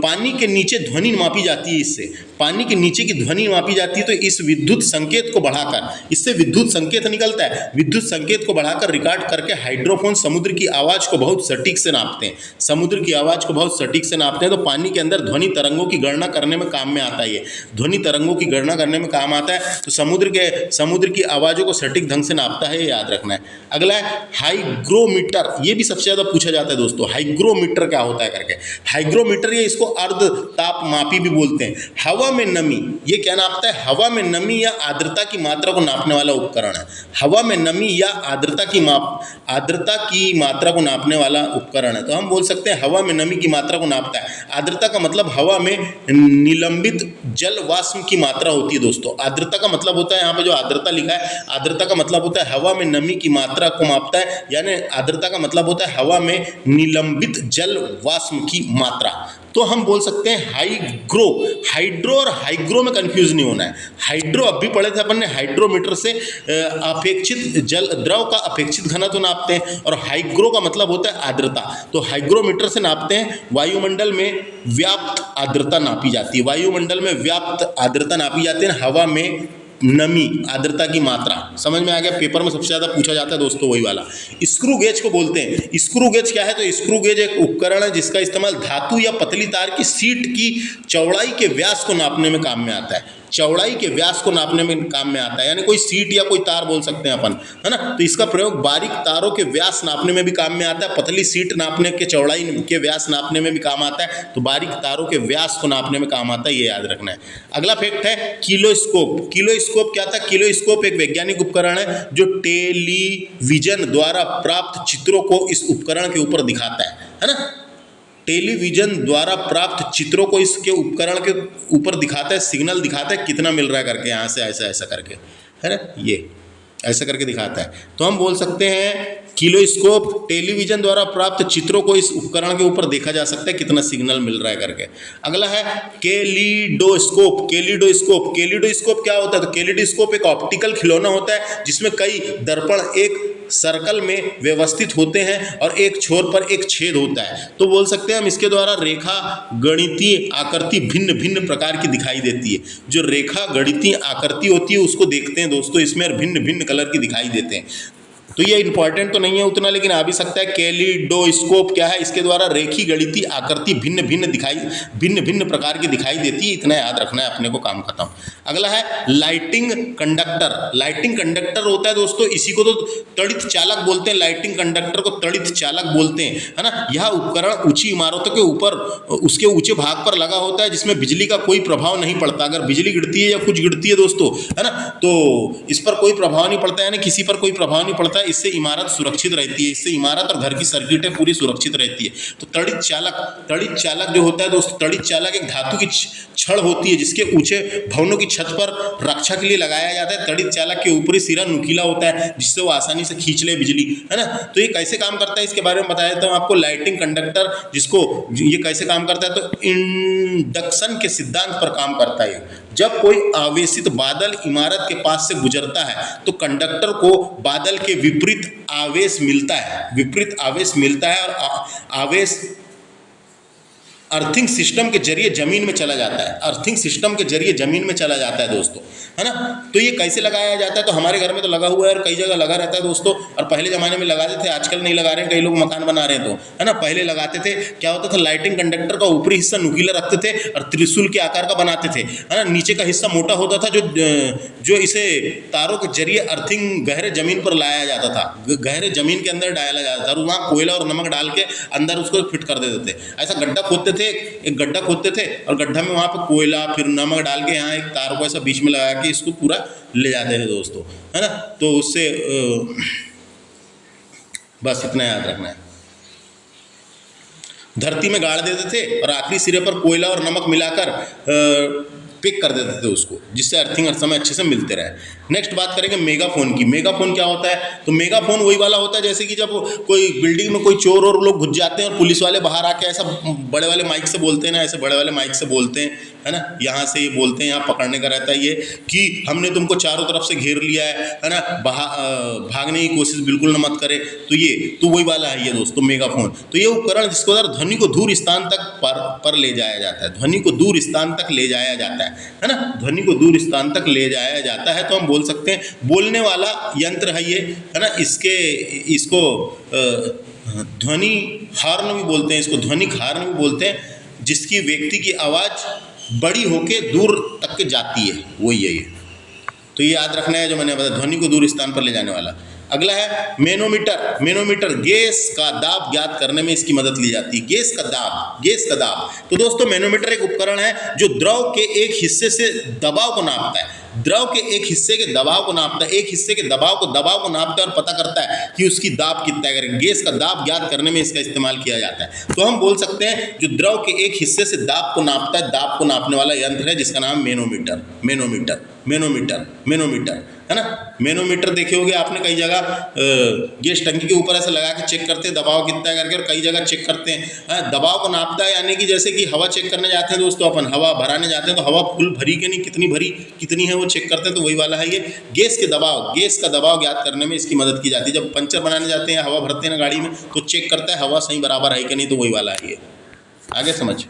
पानी के नीचे ध्वनि मापी जाती है, इससे पानी के नीचे की ध्वनि मापी जाती है। तो इस विद्युत संकेत को बढ़ाकर, इससे विद्युत संकेत निकलता है, विद्युत संकेत को बढ़ाकर रिकॉर्ड करके हाइड्रोफोन समुद्र की आवाज़ को बहुत सटीक से नापते हैं। समुद्र की आवाज़ को बहुत सटीक से नापते हैं। तो पानी के अंदर ध्वनि तरंगों की गणना करने में काम में आता है, ये ध्वनि तरंगों की गणना करने में काम आता है। तो समुद्र की आवाज़ों को सटीक ढंग से नापता है, ये याद रखना है। अगला है हाइग्रोमीटर, ये भी सबसे ज़्यादा पूछा जाता है दोस्तों, हाइग्रोमीटर क्या होता है करके। हाइग्रोमीटर, ये इसको अर्ध ताप मापी भी बोलते हैं। हवा में नमी, ये क्या नापता है, हवा में नमी या आर्द्रता की मात्रा को नापने वाला उपकरण है। हवा में नमी या आर्द्रता की मात्रा को नापने वाला उपकरण है। तो हम बोल सकते हैं हवा में नमी की मात्रा को नापता है। आर्द्रता का मतलब हवा में निलंबित जल वाष्प की मात्रा होती है दोस्तों। आर्द्रता का मतलब होता है, यहाँ पे जो आर्द्रता लिखा है, आर्द्रता का मतलब होता है हवा में नमी की मात्रा को मापता है, यानी आर्द्रता का मतलब होता है हवा में निलंबित जल वाष्प की मात्रा। तो हम बोल सकते हैं हाइड्रो और हाइग्रो में कंफ्यूज नहीं होना है। हाइड्रो अब भी पढ़े थे अपन ने, हाइड्रोमीटर से अपेक्षित द्रव का अपेक्षित घनत्व नापते हैं, और हाइग्रो का मतलब होता है आर्द्रता। तो हाइग्रोमीटर से नापते हैं, वायुमंडल में व्याप्त आर्द्रता नापी जाती है, वायुमंडल में व्याप्त आर्द्रता नापी जाती है, हवा में नमी आर्द्रता की मात्रा। समझ में आ गया, पेपर में सबसे ज़्यादा पूछा जाता है दोस्तों वही वाला। स्क्रू गेज को बोलते हैं। स्क्रू गेज क्या है, तो स्क्रू गेज एक उपकरण है जिसका इस्तेमाल धातु या पतली तार की सीट की चौड़ाई के व्यास को नापने में काम में आता है। चौड़ाई के व्यास को नापने में काम में आता है, यानी कोई सीट या कोई तार बोल सकते हैं अपन, है ना। तो इसका प्रयोग बारीक तारों के व्यास नापने में भी काम में आता है, पतली सीट नापने के चौड़ाई के व्यास नापने में भी काम आता है, तो बारीक तारों के व्यास को नापने में काम आता है, ये याद रखना है। अगला फैक्ट है किलोस्कोप। किलोस्कोप क्या था? किलोस्कोप एक वैज्ञानिक उपकरण है जो टेलीविजन द्वारा प्राप्त चित्रों को इस उपकरण के ऊपर दिखाता है ना। टेलीविजन द्वारा प्राप्त चित्रों को इसके उपकरण के ऊपर दिखाता है, सिग्नल दिखाता है कितना मिल रहा है करके, यहाँ से ऐसा ऐसा करके, है ना, ये ऐसा करके दिखाता है। तो हम बोल सकते हैं किलोस्कोप टेलीविजन द्वारा प्राप्त चित्रों को इस उपकरण के ऊपर देखा जा सकता है कितना सिग्नल मिल रहा है करके। अगला है कैलिडोस्कोप। कैलिडोस्कोप, कैलिडोस्कोप क्या होता है? तो कैलिडोस्कोप एक ऑप्टिकल खिलौना होता है जिसमें कई दर्पण एक सर्कल में व्यवस्थित होते हैं और एक छोर पर एक छेद होता है। तो बोल सकते हैं हम इसके द्वारा रेखा गणितीय आकृति भिन्न भिन्न प्रकार की दिखाई देती है। जो रेखा गणितीय आकृति होती है उसको देखते हैं दोस्तों इसमें, और भिन्न भिन्न कलर की दिखाई देते हैं। तो ये इंपॉर्टेंट तो नहीं है उतना, लेकिन आ भी सकता है। कैलिडोस्कोप क्या है? इसके द्वारा रेखी गणितीय आकृति भिन्न भिन्न प्रकार की दिखाई देती है, इतना याद रखना है अपने को, काम खत्म। अगला है लाइटिंग कंडक्टर। लाइटिंग कंडक्टर होता है दोस्तों, इसी को तो तड़ित चालक बोलते हैं, लाइटिंग कंडक्टर को तड़ित चालक बोलते हैं, है ना। यह उपकरण ऊंची इमारतों के ऊपर उसके ऊंचे भाग पर लगा होता है जिसमें बिजली का कोई प्रभाव नहीं पड़ता। अगर बिजली गिरती है या कुछ गिरती है दोस्तों, है ना, तो इस पर कोई प्रभाव नहीं पड़ता, यानी किसी पर कोई प्रभाव नहीं पड़ता। इससे इमारत सुरक्षित रहती है, इससे इमारत और घर की सर्किटें पूरी सुरक्षित रहती है। तो तड़ित चालक जो होता है दोस्तों, तड़ित चालक एक धातु की छड़ होती है जिसके ऊंचे भवनों की छत पर रक्षा के लिए लगाया जाता है। तड़ित चालक के ऊपरी सिरा नुकीला होता है जिससे वो आसानी से खींच ले बिजली, है ना। तो ये कैसे काम करता है इसके बारे में बताया देता हूँ आपको। लाइटिंग कंडक्टर जिसको ये कैसे काम करता है, तो इंडक्शन के सिद्धांत पर काम करता है। जब कोई आवेशित बादल इमारत के पास से गुजरता है तो कंडक्टर को बादल के विपरीत आवेश मिलता है, और आवेश अर्थिंग सिस्टम के जरिए जमीन में चला जाता है। अर्थिंग सिस्टम के जरिए जमीन में चला जाता है दोस्तों, है ना। तो ये कैसे लगाया जाता है? तो हमारे घर में तो लगा हुआ है और कई जगह लगा रहता है दोस्तों, और पहले ज़माने में लगाते थे, आजकल नहीं लगा रहे हैं, कई लोग मकान बना रहे हैं तो, है ना। पहले लगाते थे, क्या होता था, लाइटिंग कंडक्टर का ऊपरी हिस्सा नुकीला रखते थे और त्रिशूल के आकार का बनाते थे, है ना। नीचे का हिस्सा मोटा होता था जो इसे तारों के जरिए अर्थिंग गहरे जमीन पर लाया जाता था, गहरे जमीन के अंदर डाला जाता था, और वहाँ कोयला और नमक डाल के अंदर उसको फिट कर देते थे। ऐसा गड्ढा खोदते थे, एक गड्ढा खोदते थे और गड्ढा में वहाँ पे कोयला फिर नमक डाल के यहाँ एक तार को ऐसा बीच में लगा के इसको पूरा ले जाते थे दोस्तों, है ना। तो उससे बस इतना याद रखना है। धरती में गाड़ देते थे और आखिरी सिरे पर कोयला और नमक मिलाकर पिक कर देते थे उसको, जिससे अर्थिंग हर समय अच्छे से मिलते रहे। नेक्स्ट बात करेंगे मेगाफोन की। मेगाफोन क्या होता है? तो मेगाफोन वही वाला होता है जैसे कि जब कोई बिल्डिंग में कोई चोर और लोग घुस जाते हैं और पुलिस वाले बाहर आके ऐसा बड़े वाले माइक से बोलते हैं ना, ऐसे बड़े वाले माइक से बोलते हैं, है ना। यहाँ से ये बोलते हैं, यहाँ पकड़ने का रहता है ये कि हमने तुमको चारों तरफ से घेर लिया है ना, भागने की कोशिश बिल्कुल न मत करे। तो वही वाला है ये दोस्तों मेगाफोन। तो ये उपकरण जिसको ध्वनि को दूर स्थान तक पर ले जाया जाता है, ध्वनि को दूर स्थान तक ले जाया जाता है ना, ध्वनि को दूर स्थान तक ले जाया जाता है। तो हम बोल सकते हैं बोलने वाला यंत्र है ये, है ना। इसको ध्वनि हार्न भी बोलते हैं, इसको ध्वनिक हार्न भी बोलते हैं, जिसकी व्यक्ति की आवाज़ बड़ी होके दूर तक के जाती है, वही है ये। तो ये याद रखना है जो मैंने बताया, ध्वनि को दूर स्थान पर ले जाने वाला। अगला है मैनोमीटर। मैनोमीटर गैस का दाब ज्ञात करने में इसकी मदद ली जाती है। गैस का दाब। तो दोस्तों मैनोमीटर एक उपकरण है जो द्रव के एक हिस्से से दबाव को नापता है, द्रव के एक हिस्से के दबाव को नापता है, एक हिस्से के दबाव को नापता है और पता करता है कि उसकी दाब कितना है। गैस का दाब ज्ञात करने में इसका इस्तेमाल किया जाता है। तो हम बोल सकते हैं जो द्रव के एक हिस्से से दाब को नापता है, दाब को नापने वाला यंत्र है जिसका नाम मैनोमीटर, है ना। मैनोमीटर देखे होंगे आपने कई जगह, गैस टंकी के ऊपर ऐसे लगा के चेक करते हैं दबाव कितना है करके, और कई जगह चेक करते हैं। दबाव को नापता है, यानी कि जैसे कि हवा चेक करने जाते हैं दोस्तों, अपन हवा भराने जाते हैं तो हवा फुल भरी के नहीं, कितनी है वो चेक करते हैं। तो वही वाला है ये। गैस का दबाव ज्ञात करने में इसकी मदद की जाती है। जब पंचर बनाने जाते हैं, हवा भरते हैं ना गाड़ी में, तो चेक करता है हवा सही बराबर है कि नहीं, तो वही वाला है ये। आगे समझ।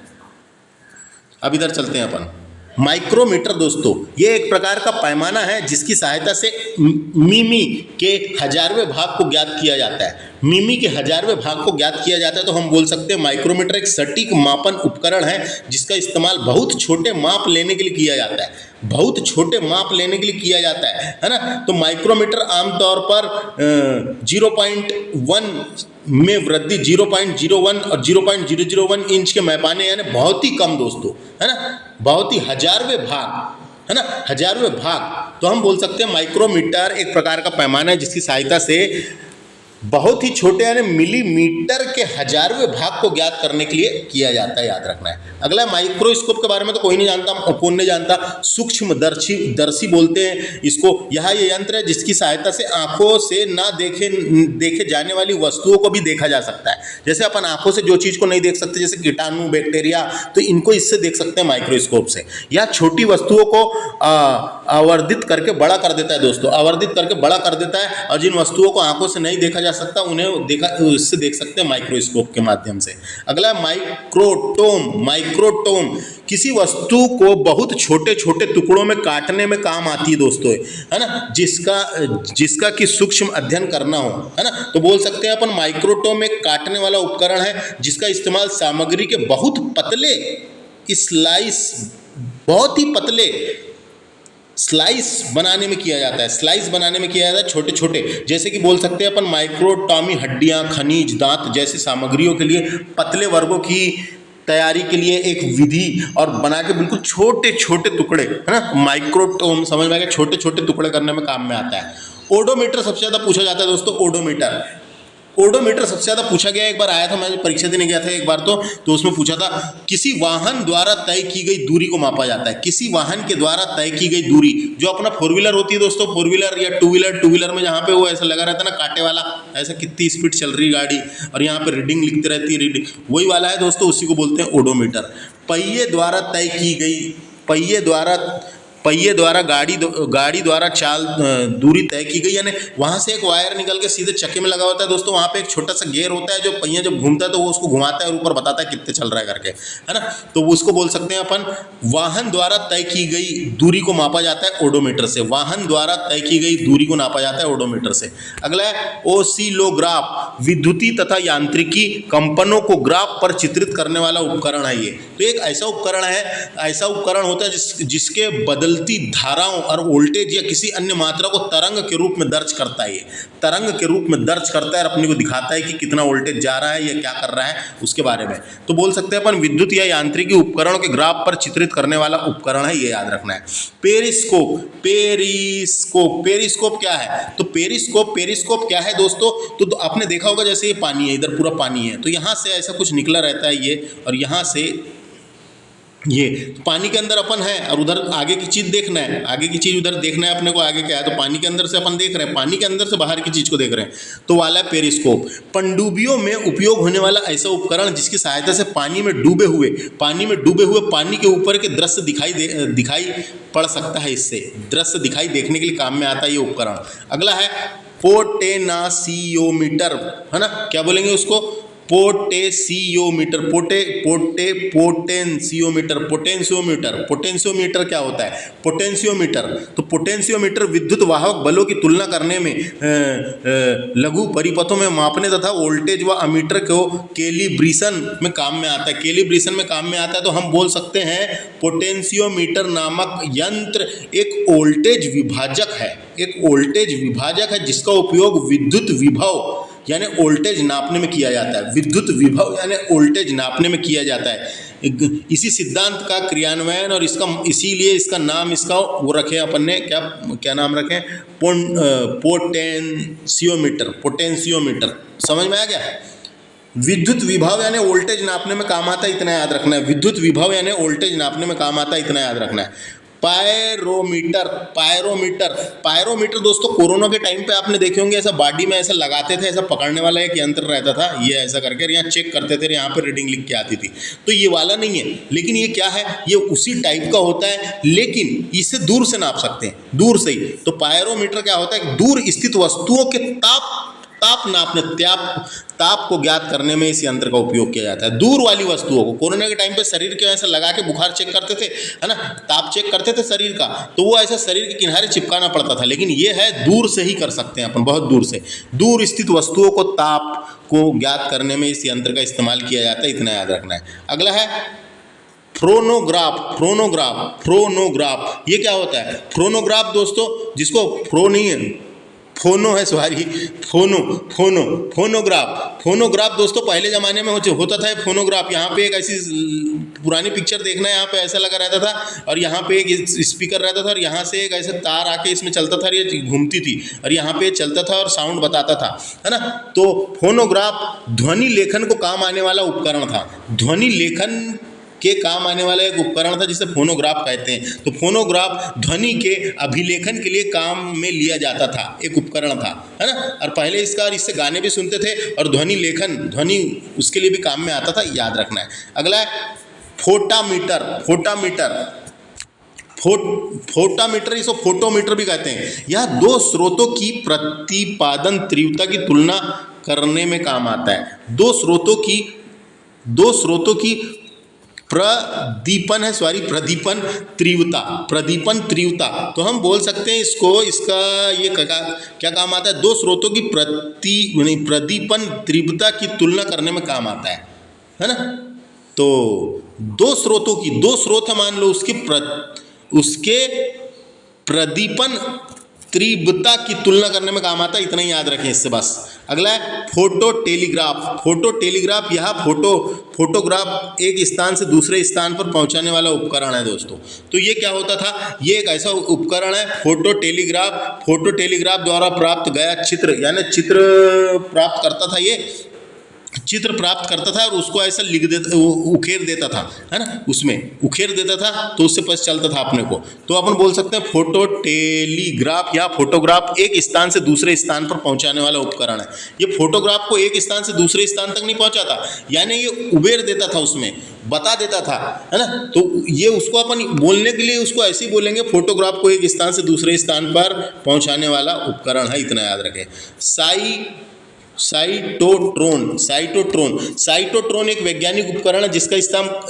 अब इधर चलते हैं अपन माइक्रोमीटर दोस्तों ये एक प्रकार का पैमाना है जिसकी सहायता से मिमी के 1000वें भाग को ज्ञात किया जाता है। मिमी के 1000वें भाग को ज्ञात किया जाता है तो हम बोल सकते हैं माइक्रोमीटर एक सटीक मापन उपकरण है जिसका इस्तेमाल बहुत छोटे माप लेने के लिए किया जाता है। बहुत छोटे माप लेने के लिए किया जाता है ना। तो माइक्रोमीटर आमतौर पर 0.1 में वृद्धि 0.01 और 0.001 इंच के मैपाने यानी बहुत ही कम दोस्तों, है ना, बहुत ही 1000वें भाग, है ना, 1000वें भाग। तो हम बोल सकते हैं माइक्रोमीटर एक प्रकार का पैमाना है जिसकी सहायता से बहुत ही छोटे यानी मिलीमीटर के 1000वें भाग को ज्ञात करने के लिए किया जाता है, याद रखना है। अगला माइक्रोस्कोप के बारे में तो कोई नहीं जानता, कौन नहीं जानता। सूक्ष्मदर्शी बोलते हैं इसको। यह ये यंत्र है जिसकी सहायता से आंखों से ना देखे जाने वाली वस्तुओं को भी देखा जा सकता है। जैसे अपन आंखों से जो चीज़ को नहीं देख सकते जैसे कीटाणु, बैक्टीरिया, तो इनको इससे देख सकते हैं माइक्रोस्कोप से। यह छोटी वस्तुओं को आवर्धित करके बड़ा कर देता है दोस्तों, आवर्धित करके बड़ा कर देता है। और जिन वस्तुओं को आंखों से नहीं देखा जा सकता उन्हें इससे देख सकते हैं माइक्रोस्कोप के माध्यम से। अगला माइक्रोटोम किसी वस्तु को बहुत छोटे छोटे टुकड़ों में काटने में काम आती है दोस्तों, है ना, जिसका कि सूक्ष्म अध्ययन करना हो, है ना। तो बोल सकते हैं अपन माइक्रोटोम एक काटने वाला उपकरण है जिसका इस्तेमाल सामग्री के बहुत पतले स्लाइस बनाने में किया जाता है। स्लाइस बनाने में किया जाता है छोटे छोटे, जैसे कि बोल सकते हैं अपन माइक्रोटॉमी हड्डियां, खनिज, दांत जैसी सामग्रियों के लिए पतले वर्गों की तैयारी के लिए एक विधि और बना के बिल्कुल छोटे छोटे टुकड़े, है ना, माइक्रोटोम समझ में आ गया, छोटे छोटे टुकड़े करने में काम में आता है। ओडोमीटर सबसे ज़्यादा पूछा जाता है दोस्तों। ओडोमीटर सबसे ज़्यादा पूछा गया। एक बार आया था, मैं परीक्षा देने गया था एक बार तो उसमें पूछा था किसी वाहन द्वारा तय की गई दूरी को मापा जाता है। किसी वाहन के द्वारा तय की गई दूरी, जो अपना 4 व्हीलर होती है दोस्तों, 4 व्हीलर या 2 व्हीलर में जहाँ पे वो ऐसा लगा रहता है ना कांटे वाला, ऐसा कितनी स्पीड चल रही गाड़ी और यहाँ पे रीडिंग लिखती रहती है, रीडिंग वही वाला है दोस्तों, उसी को बोलते हैं ओडोमीटर। पहिए द्वारा तय की गई, पहिए द्वारा गाड़ी द्वारा चाल दूरी तय की गई, यानी वहाँ से एक वायर निकल के सीधे चक्के में लगा होता है दोस्तों। वहाँ पे एक छोटा सा गेयर होता है जो पहिया जब घूमता है तो वो उसको घुमाता है और ऊपर बताता है कितने चल रहा है करके, है ना। तो वो उसको बोल सकते हैं अपन वाहन द्वारा तय की गई दूरी को मापा जाता है ओडोमीटर से। वाहन द्वारा तय की गई दूरी को नापा जाता है ओडोमीटर से। अगला है ओसिलोग्राफ, विद्युतीय तथा यांत्रिकी कंपनों को ग्राफ पर चित्रित करने वाला उपकरण है ये। तो एक ऐसा उपकरण होता है जिसके बदलती धाराओं और वोल्टेज या किसी अन्य मात्रा को तरंग के रूप में दर्ज करता है। ये तरंग के रूप में दर्ज करता है और अपने को दिखाता है कि कितना वोल्टेज जा रहा है या क्या कर रहा है उसके बारे में। तो बोल सकते हैं अपन विद्युत या यांत्रिकी उपकरणों के ग्राफ पर चित्रित करने वाला उपकरण है, ये याद रखना है। पेरिस्कोप क्या है? तो पेरिस्कोप क्या है दोस्तों? तो आपने देखा होगा जैसे ये पानी है, इधर पूरा पानी है, तो यहाँ से ऐसा कुछ निकला रहता है ये, और यहाँ से ये तो पानी के अंदर अपन है और उधर आगे की चीज़ देखना है, आगे की चीज़ उधर देखना है अपने को, आगे क्या है। तो पानी के अंदर से अपन देख रहे हैं, पानी के अंदर से बाहर की चीज़ को देख रहे हैं, तो वाला है पेरिस्कोप। पनडुब्बियों में उपयोग होने वाला ऐसा उपकरण जिसकी सहायता से पानी में डूबे हुए पानी के ऊपर के दृश्य दिखाई पड़ सकता है। इससे दृश्य दिखाई देखने के लिए काम में आता है ये उपकरण। अगला है पोटेंशियोमीटर, है ना, क्या बोलेंगे उसको? पोटेंशियोमीटर क्या होता है? तो पोटेंशियोमीटर विद्युत वाहक बलों की तुलना करने में, लघु परिपथों में मापने तथा वोल्टेज व अमीटर को कैलिब्रेशन में काम में आता है। कैलिब्रेशन में काम में आता है तो हम बोल सकते हैं पोटेंशियोमीटर नामक यंत्र एक वोल्टेज विभाजक है जिसका उपयोग विद्युत विभव यानी वोल्टेज नापने में किया जाता है। विद्युत विभव यानी वोल्टेज नापने में किया जाता है। इसी सिद्धांत का क्रियान्वयन और इसीलिए इसका नाम वो रखे अपन ने, क्या नाम रखें? पोटेंशियोमीटर। समझ में आ गया? विद्युत विभव यानी वोल्टेज नापने में काम आता है, इतना याद रखना है। विद्युत विभव यानी वोल्टेज नापने में काम आता है, इतना याद रखना है। पायरोमीटर दोस्तों कोरोना के टाइम पे आपने देखे होंगे, ऐसा बॉडी में ऐसा लगाते थे, ऐसा पकड़ने वाला एक यंत्र रहता था, ये ऐसा करके यहाँ चेक करते थे, यहाँ पे रीडिंग लिख के आती थी। तो ये वाला नहीं है, लेकिन ये क्या है? ये उसी टाइप का होता है, लेकिन इसे दूर से नाप सकते हैं, दूर से ही। तो पायरोमीटर क्या होता है? दूर स्थित वस्तुओं के ताप ताप को ज्ञात करने में इस यंत्र का उपयोग किया जाता है। दूर वाली वस्तुओं को, कोरोना के टाइम पे शरीर के ऐसा लगा के बुखार चेक करते थे, है ना, ताप चेक करते थे शरीर का, तो वो ऐसा शरीर के किनारे चिपकाना पड़ता था, लेकिन ये है दूर से ही कर सकते हैं अपन, बहुत दूर से। दूर स्थित वस्तुओं को ताप को ज्ञात करने में इस यंत्र का इस्तेमाल किया जाता है, इतना याद रखना है। अगला है फ्रोनोग्राफ। फ्रोनोग्राफ, फ्रोनोग्राफ ये क्या होता है? फ्रोनोग्राफ दोस्तों, जिसको फ्रो नहीं है, फोनो है, सॉरी, फोनो, फोनो, फोनोग्राफ। फोनोग्राफ दोस्तों पहले ज़माने में होता था फोनोग्राफ। यहाँ पे एक ऐसी पुरानी पिक्चर देखना है, यहाँ पे ऐसा लगा रहता था और यहाँ पे एक स्पीकर रहता था और यहाँ से एक ऐसे तार आके इसमें चलता था और ये घूमती थी और यहाँ पे चलता था और साउंड बताता था, है ना। तो फोनोग्राफ ध्वनि लेखन को काम आने वाला उपकरण था। ध्वनि लेखन के काम आने वाला एक उपकरण था जिसे फोनोग्राफ कहते हैं। तो फोनोग्राफ ध्वनि के अभिलेखन के लिए काम में लिया जाता था, एक उपकरण था, है ना। और पहले इससे गाने भी सुनते थे और ध्वनि लेखन, ध्वनि उसके लिए भी काम में आता था, याद रखना है। अगला है फोटामीटर। फोटामीटर, फोटामीटर, इसको फोटोमीटर भी कहते हैं। यह दो स्रोतों की प्रतिपादन तीव्रता की तुलना करने में काम आता है। दो स्रोतों की प्रदीपन है, सॉरी, प्रदीपन तीव्रता, प्रदीपन तीव्रता। तो हम बोल सकते हैं इसका ये क्या काम आता है? दो स्रोतों की प्रदीपन तीव्रता की तुलना करने में काम आता है ना। तो दो स्रोत है, मान लो, उसके प्रदीपन तीव्रता की तुलना करने में काम आता है, इतना ही याद रखें इससे बस। अगला है फोटो टेलीग्राफ। फोटो टेलीग्राफ, यह फोटोग्राफ एक स्थान से दूसरे स्थान पर पहुंचाने वाला उपकरण है दोस्तों। तो ये क्या होता था? ये एक ऐसा उपकरण है फोटो टेलीग्राफ। फोटो टेलीग्राफ द्वारा प्राप्त गया चित्र, यानी चित्र प्राप्त करता था, ये चित्र प्राप्त करता था और उसको ऐसा लिख देता, उखेर देता था, है ना, उसमें उखेर देता था तो उससे पता चलता था अपने को। तो अपन बोल सकते हैं फोटो टेलीग्राफ या फोटोग्राफ एक स्थान से दूसरे स्थान पर पहुंचाने वाला उपकरण है। ये फोटोग्राफ को एक स्थान से दूसरे स्थान तक नहीं पहुंचाता, यानी ये उबेर देता था, उसमें बता देता था, है ना। तो ये उसको अपन बोलने के लिए उसको ऐसे ही बोलेंगे, फोटोग्राफ को एक स्थान से दूसरे स्थान पर पहुंचाने वाला उपकरण है, इतना याद रखें। साइटोट्रोन एक वैज्ञानिक उपकरण है जिसका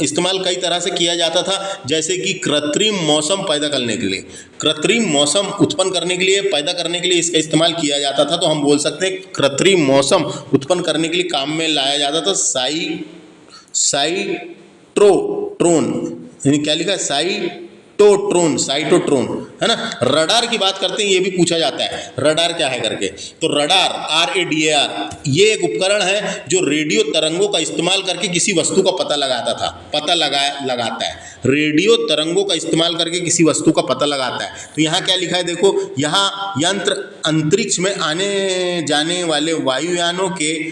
इस्तेमाल कई तरह से किया जाता था, जैसे कि कृत्रिम मौसम पैदा करने के लिए, कृत्रिम मौसम उत्पन्न करने के लिए, पैदा करने के लिए इसका इस्तेमाल किया जाता था। तो हम बोल सकते हैं कृत्रिम मौसम उत्पन्न करने के लिए काम में लाया जाता था साइटोट्रोन, क्या लिखा है? साइटोट्रोन, है ना। रडार की बात करते हैं, ये भी पूछा जाता है रडार क्या है करके। तो रडार, RADAR, ये एक उपकरण है जो रेडियो तरंगों का इस्तेमाल करके किसी वस्तु का पता लगाता है। रेडियो तरंगों का इस्तेमाल करके किसी वस्तु का पता लगाता है। तो यहाँ क्या लिखा है देखो, यहाँ यंत्र अंतरिक्ष में आने जाने वाले वायुयानों के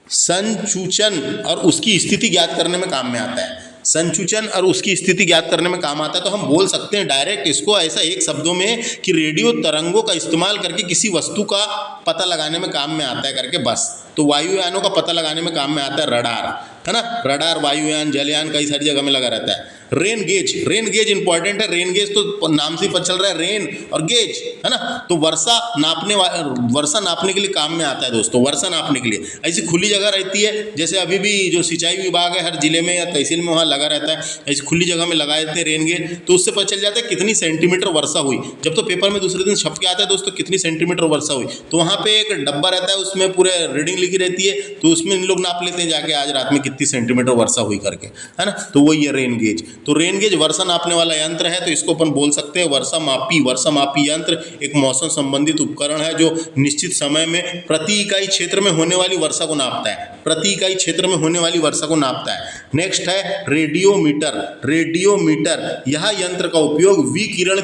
संचूचन और उसकी स्थिति ज्ञात करने में काम में आता है। संचूचन और उसकी स्थिति ज्ञात करने में काम आता है। तो हम बोल सकते हैं डायरेक्ट इसको ऐसा एक शब्दों में कि रेडियो तरंगों का इस्तेमाल करके किसी वस्तु का पता लगाने में काम में आता है करके, बस। तो वायुयानों का पता लगाने में काम में आता है रडार, है ना। रडार, वायुयान, जलयान, कई सारी जगह में लगा रहता है। रेन गेज इंपॉर्टेंट है। रेन गेज तो नाम से ही पता चल रहा है, रेन और गेज, है ना। तो वर्षा नापने के लिए काम में आता है दोस्तों, वर्षा नापने के लिए। ऐसी खुली जगह रहती है, जैसे अभी भी जो सिंचाई विभाग है हर जिले में या तहसील में वहाँ लगा रहता है, ऐसी खुली जगह में लगा देते हैं रेन गेज। तो उससे पता चल जाता है कितनी सेंटीमीटर वर्षा हुई। जब तो पेपर में दूसरे दिन छप के आता है दोस्तों कितनी सेंटीमीटर वर्षा हुई, तो वहाँ पे एक डब्बा रहता है, उसमें पूरे रीडिंग लिखी रहती है, तो उसमें इन लोग नाप लेते हैं जाके आज रात में कितनी सेंटीमीटर वर्षा हुई करके, है ना। तो वही है रेन गेज। तो रेन गेज वर्षा नापने वाला यंत्र है, तो इसको अपन बोल सकते हैं वर्षा मापी यंत्र एक मौसम संबंधित उपकरण है जो निश्चित समय में प्रति इकाई क्षेत्र में होने वाली वर्षा को नापता है, प्रति इकाई क्षेत्र में होने वाली वर्षा को नापता है। नेक्स्ट है रेडियोमीटर। यह यंत्र का उपयोग विकिरण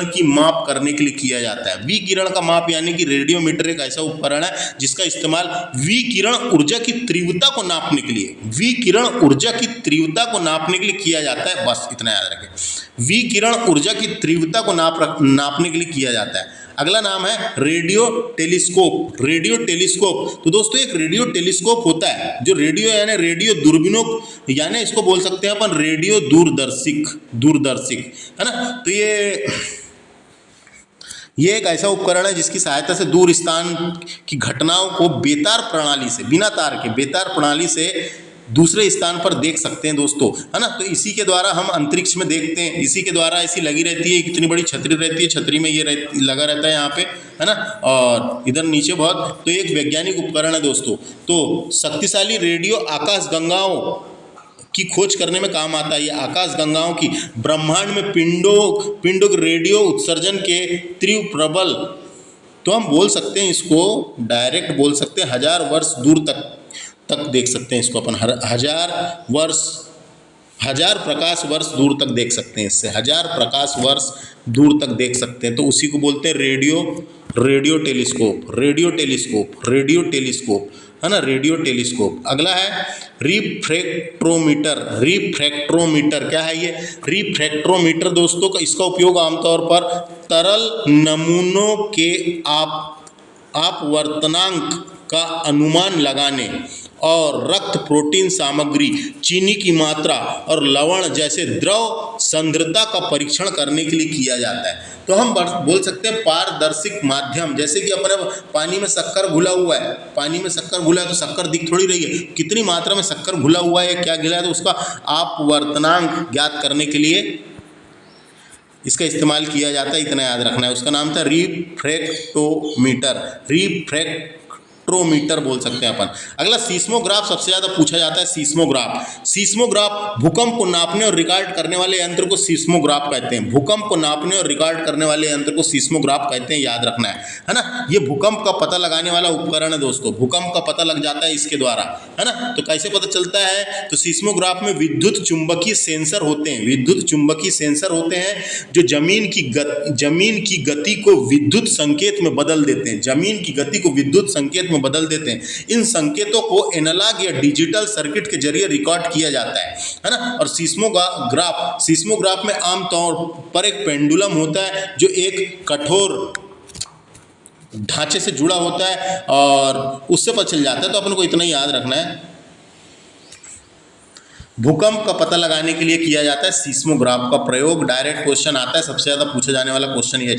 की माप करने के लिए किया जाता है। विकिरण का माप यानी कि रेडियोमीटर एक ऐसा उपकरण है जिसका इस्तेमाल विकिरण ऊर्जा की तीव्रता को नापने के लिए किया जाता है, बस इतना याद रखें। विकिरण ऊर्जा की तीव्रता को नापने के लिए किया जाता है। अगला नाम है रेडियो टेलीस्कोप। तो दोस्तों एक रेडियो टेलीस्कोप होता है जो रेडियो यानी रेडियो दूरबीनों, यानी इसको बोल सकते हैं अपन रेडियो दूरदर्शिक, है ना। तो ये एक ऐसा उपकरण है जिसकी सहायता से दूर स्थान की घटनाओं को बेतार प्रणाली से, बिना तार के बेतार प्रणाली से दूसरे स्थान पर देख सकते हैं दोस्तों, है ना। तो इसी के द्वारा हम अंतरिक्ष में देखते हैं, इसी के द्वारा ऐसी लगी रहती है, कितनी बड़ी छतरी रहती है, छतरी में ये लगा रहता है यहाँ पे, है ना, और इधर नीचे बहुत। तो एक वैज्ञानिक उपकरण है दोस्तों। तो शक्तिशाली रेडियो आकाश गंगाओं की खोज करने में काम आता है। ये आकाश गंगाओं की ब्रह्मांड में पिंडों के रेडियो उत्सर्जन के तीव्र प्रबल, तो हम बोल सकते हैं इसको, डायरेक्ट बोल सकते हैं, 1000 वर्ष दूर तक देख सकते हैं इसको अपन, 1000 प्रकाश वर्ष दूर तक देख सकते हैं इससे, 1000 प्रकाश वर्ष दूर तक देख सकते हैं। तो उसी को बोलते हैं रेडियो टेलीस्कोप, है ना, रेडियो टेलीस्कोप। अगला है रिफ्रैक्ट्रोमीटर। क्या है ये रिफ्रैक्ट्रोमीटर दोस्तों? का इसका उपयोग आमतौर पर तरल नमूनों के अपवर्तनांक का अनुमान लगाने और रक्त, प्रोटीन सामग्री, चीनी की मात्रा और लवण जैसे द्रव सांद्रता का परीक्षण करने के लिए किया जाता है। तो हम बोल सकते हैं पारदर्शिक माध्यम, जैसे कि अपने पानी में शक्कर घुला हुआ है, तो शक्कर दिख थोड़ी रही है, कितनी मात्रा में शक्कर घुला हुआ है, क्या घिला है, तो उसका अपवर्तनांक ज्ञात करने के लिए इसका इस्तेमाल किया जाता है। इतना याद रखना है। उसका नाम था रिफ्रैक्ट्रोमीटर बोल सकते हैं अपन। अगला सीस्मोग्राफ, सबसे ज़्यादा पूछा जाता है सीस्मोग्राफ भूकंप को नापने और रिकॉर्ड करने वाले यंत्र को सीस्मोग्राफ कहते हैं। भूकंप को नापने और रिकॉर्ड करने वाले यंत्र को सीस्मोग्राफ कहते हैं, याद रखना है ना। ये भूकंप का पता लगाने वाला उपकरण है दोस्तों। भूकंप का पता लग जाता है इसके द्वारा, है ना। तो कैसे पता चलता है? तो सीस्मोग्राफ में विद्युत चुंबकीय सेंसर होते हैं जो जमीन की गति को विद्युत संकेत में बदल देते हैं। इन संकेतों को एनालॉग या डिजिटल सर्किट के जरिए रिकॉर्ड किया जाता है ना। और सीस्मोग्राफ में आमतौर पर एक पेंडुलम होता है जो एक कठोर ढांचे से जुड़ा होता है और उससे पता चल जाता है। तो अपन को इतना ही याद रखना है, भूकंप का पता लगाने के लिए किया जाता है सीस्मोग्राफ का प्रयोग। डायरेक्ट क्वेश्चन आता है, सबसे ज़्यादा पूछा जाने वाला क्वेश्चन ये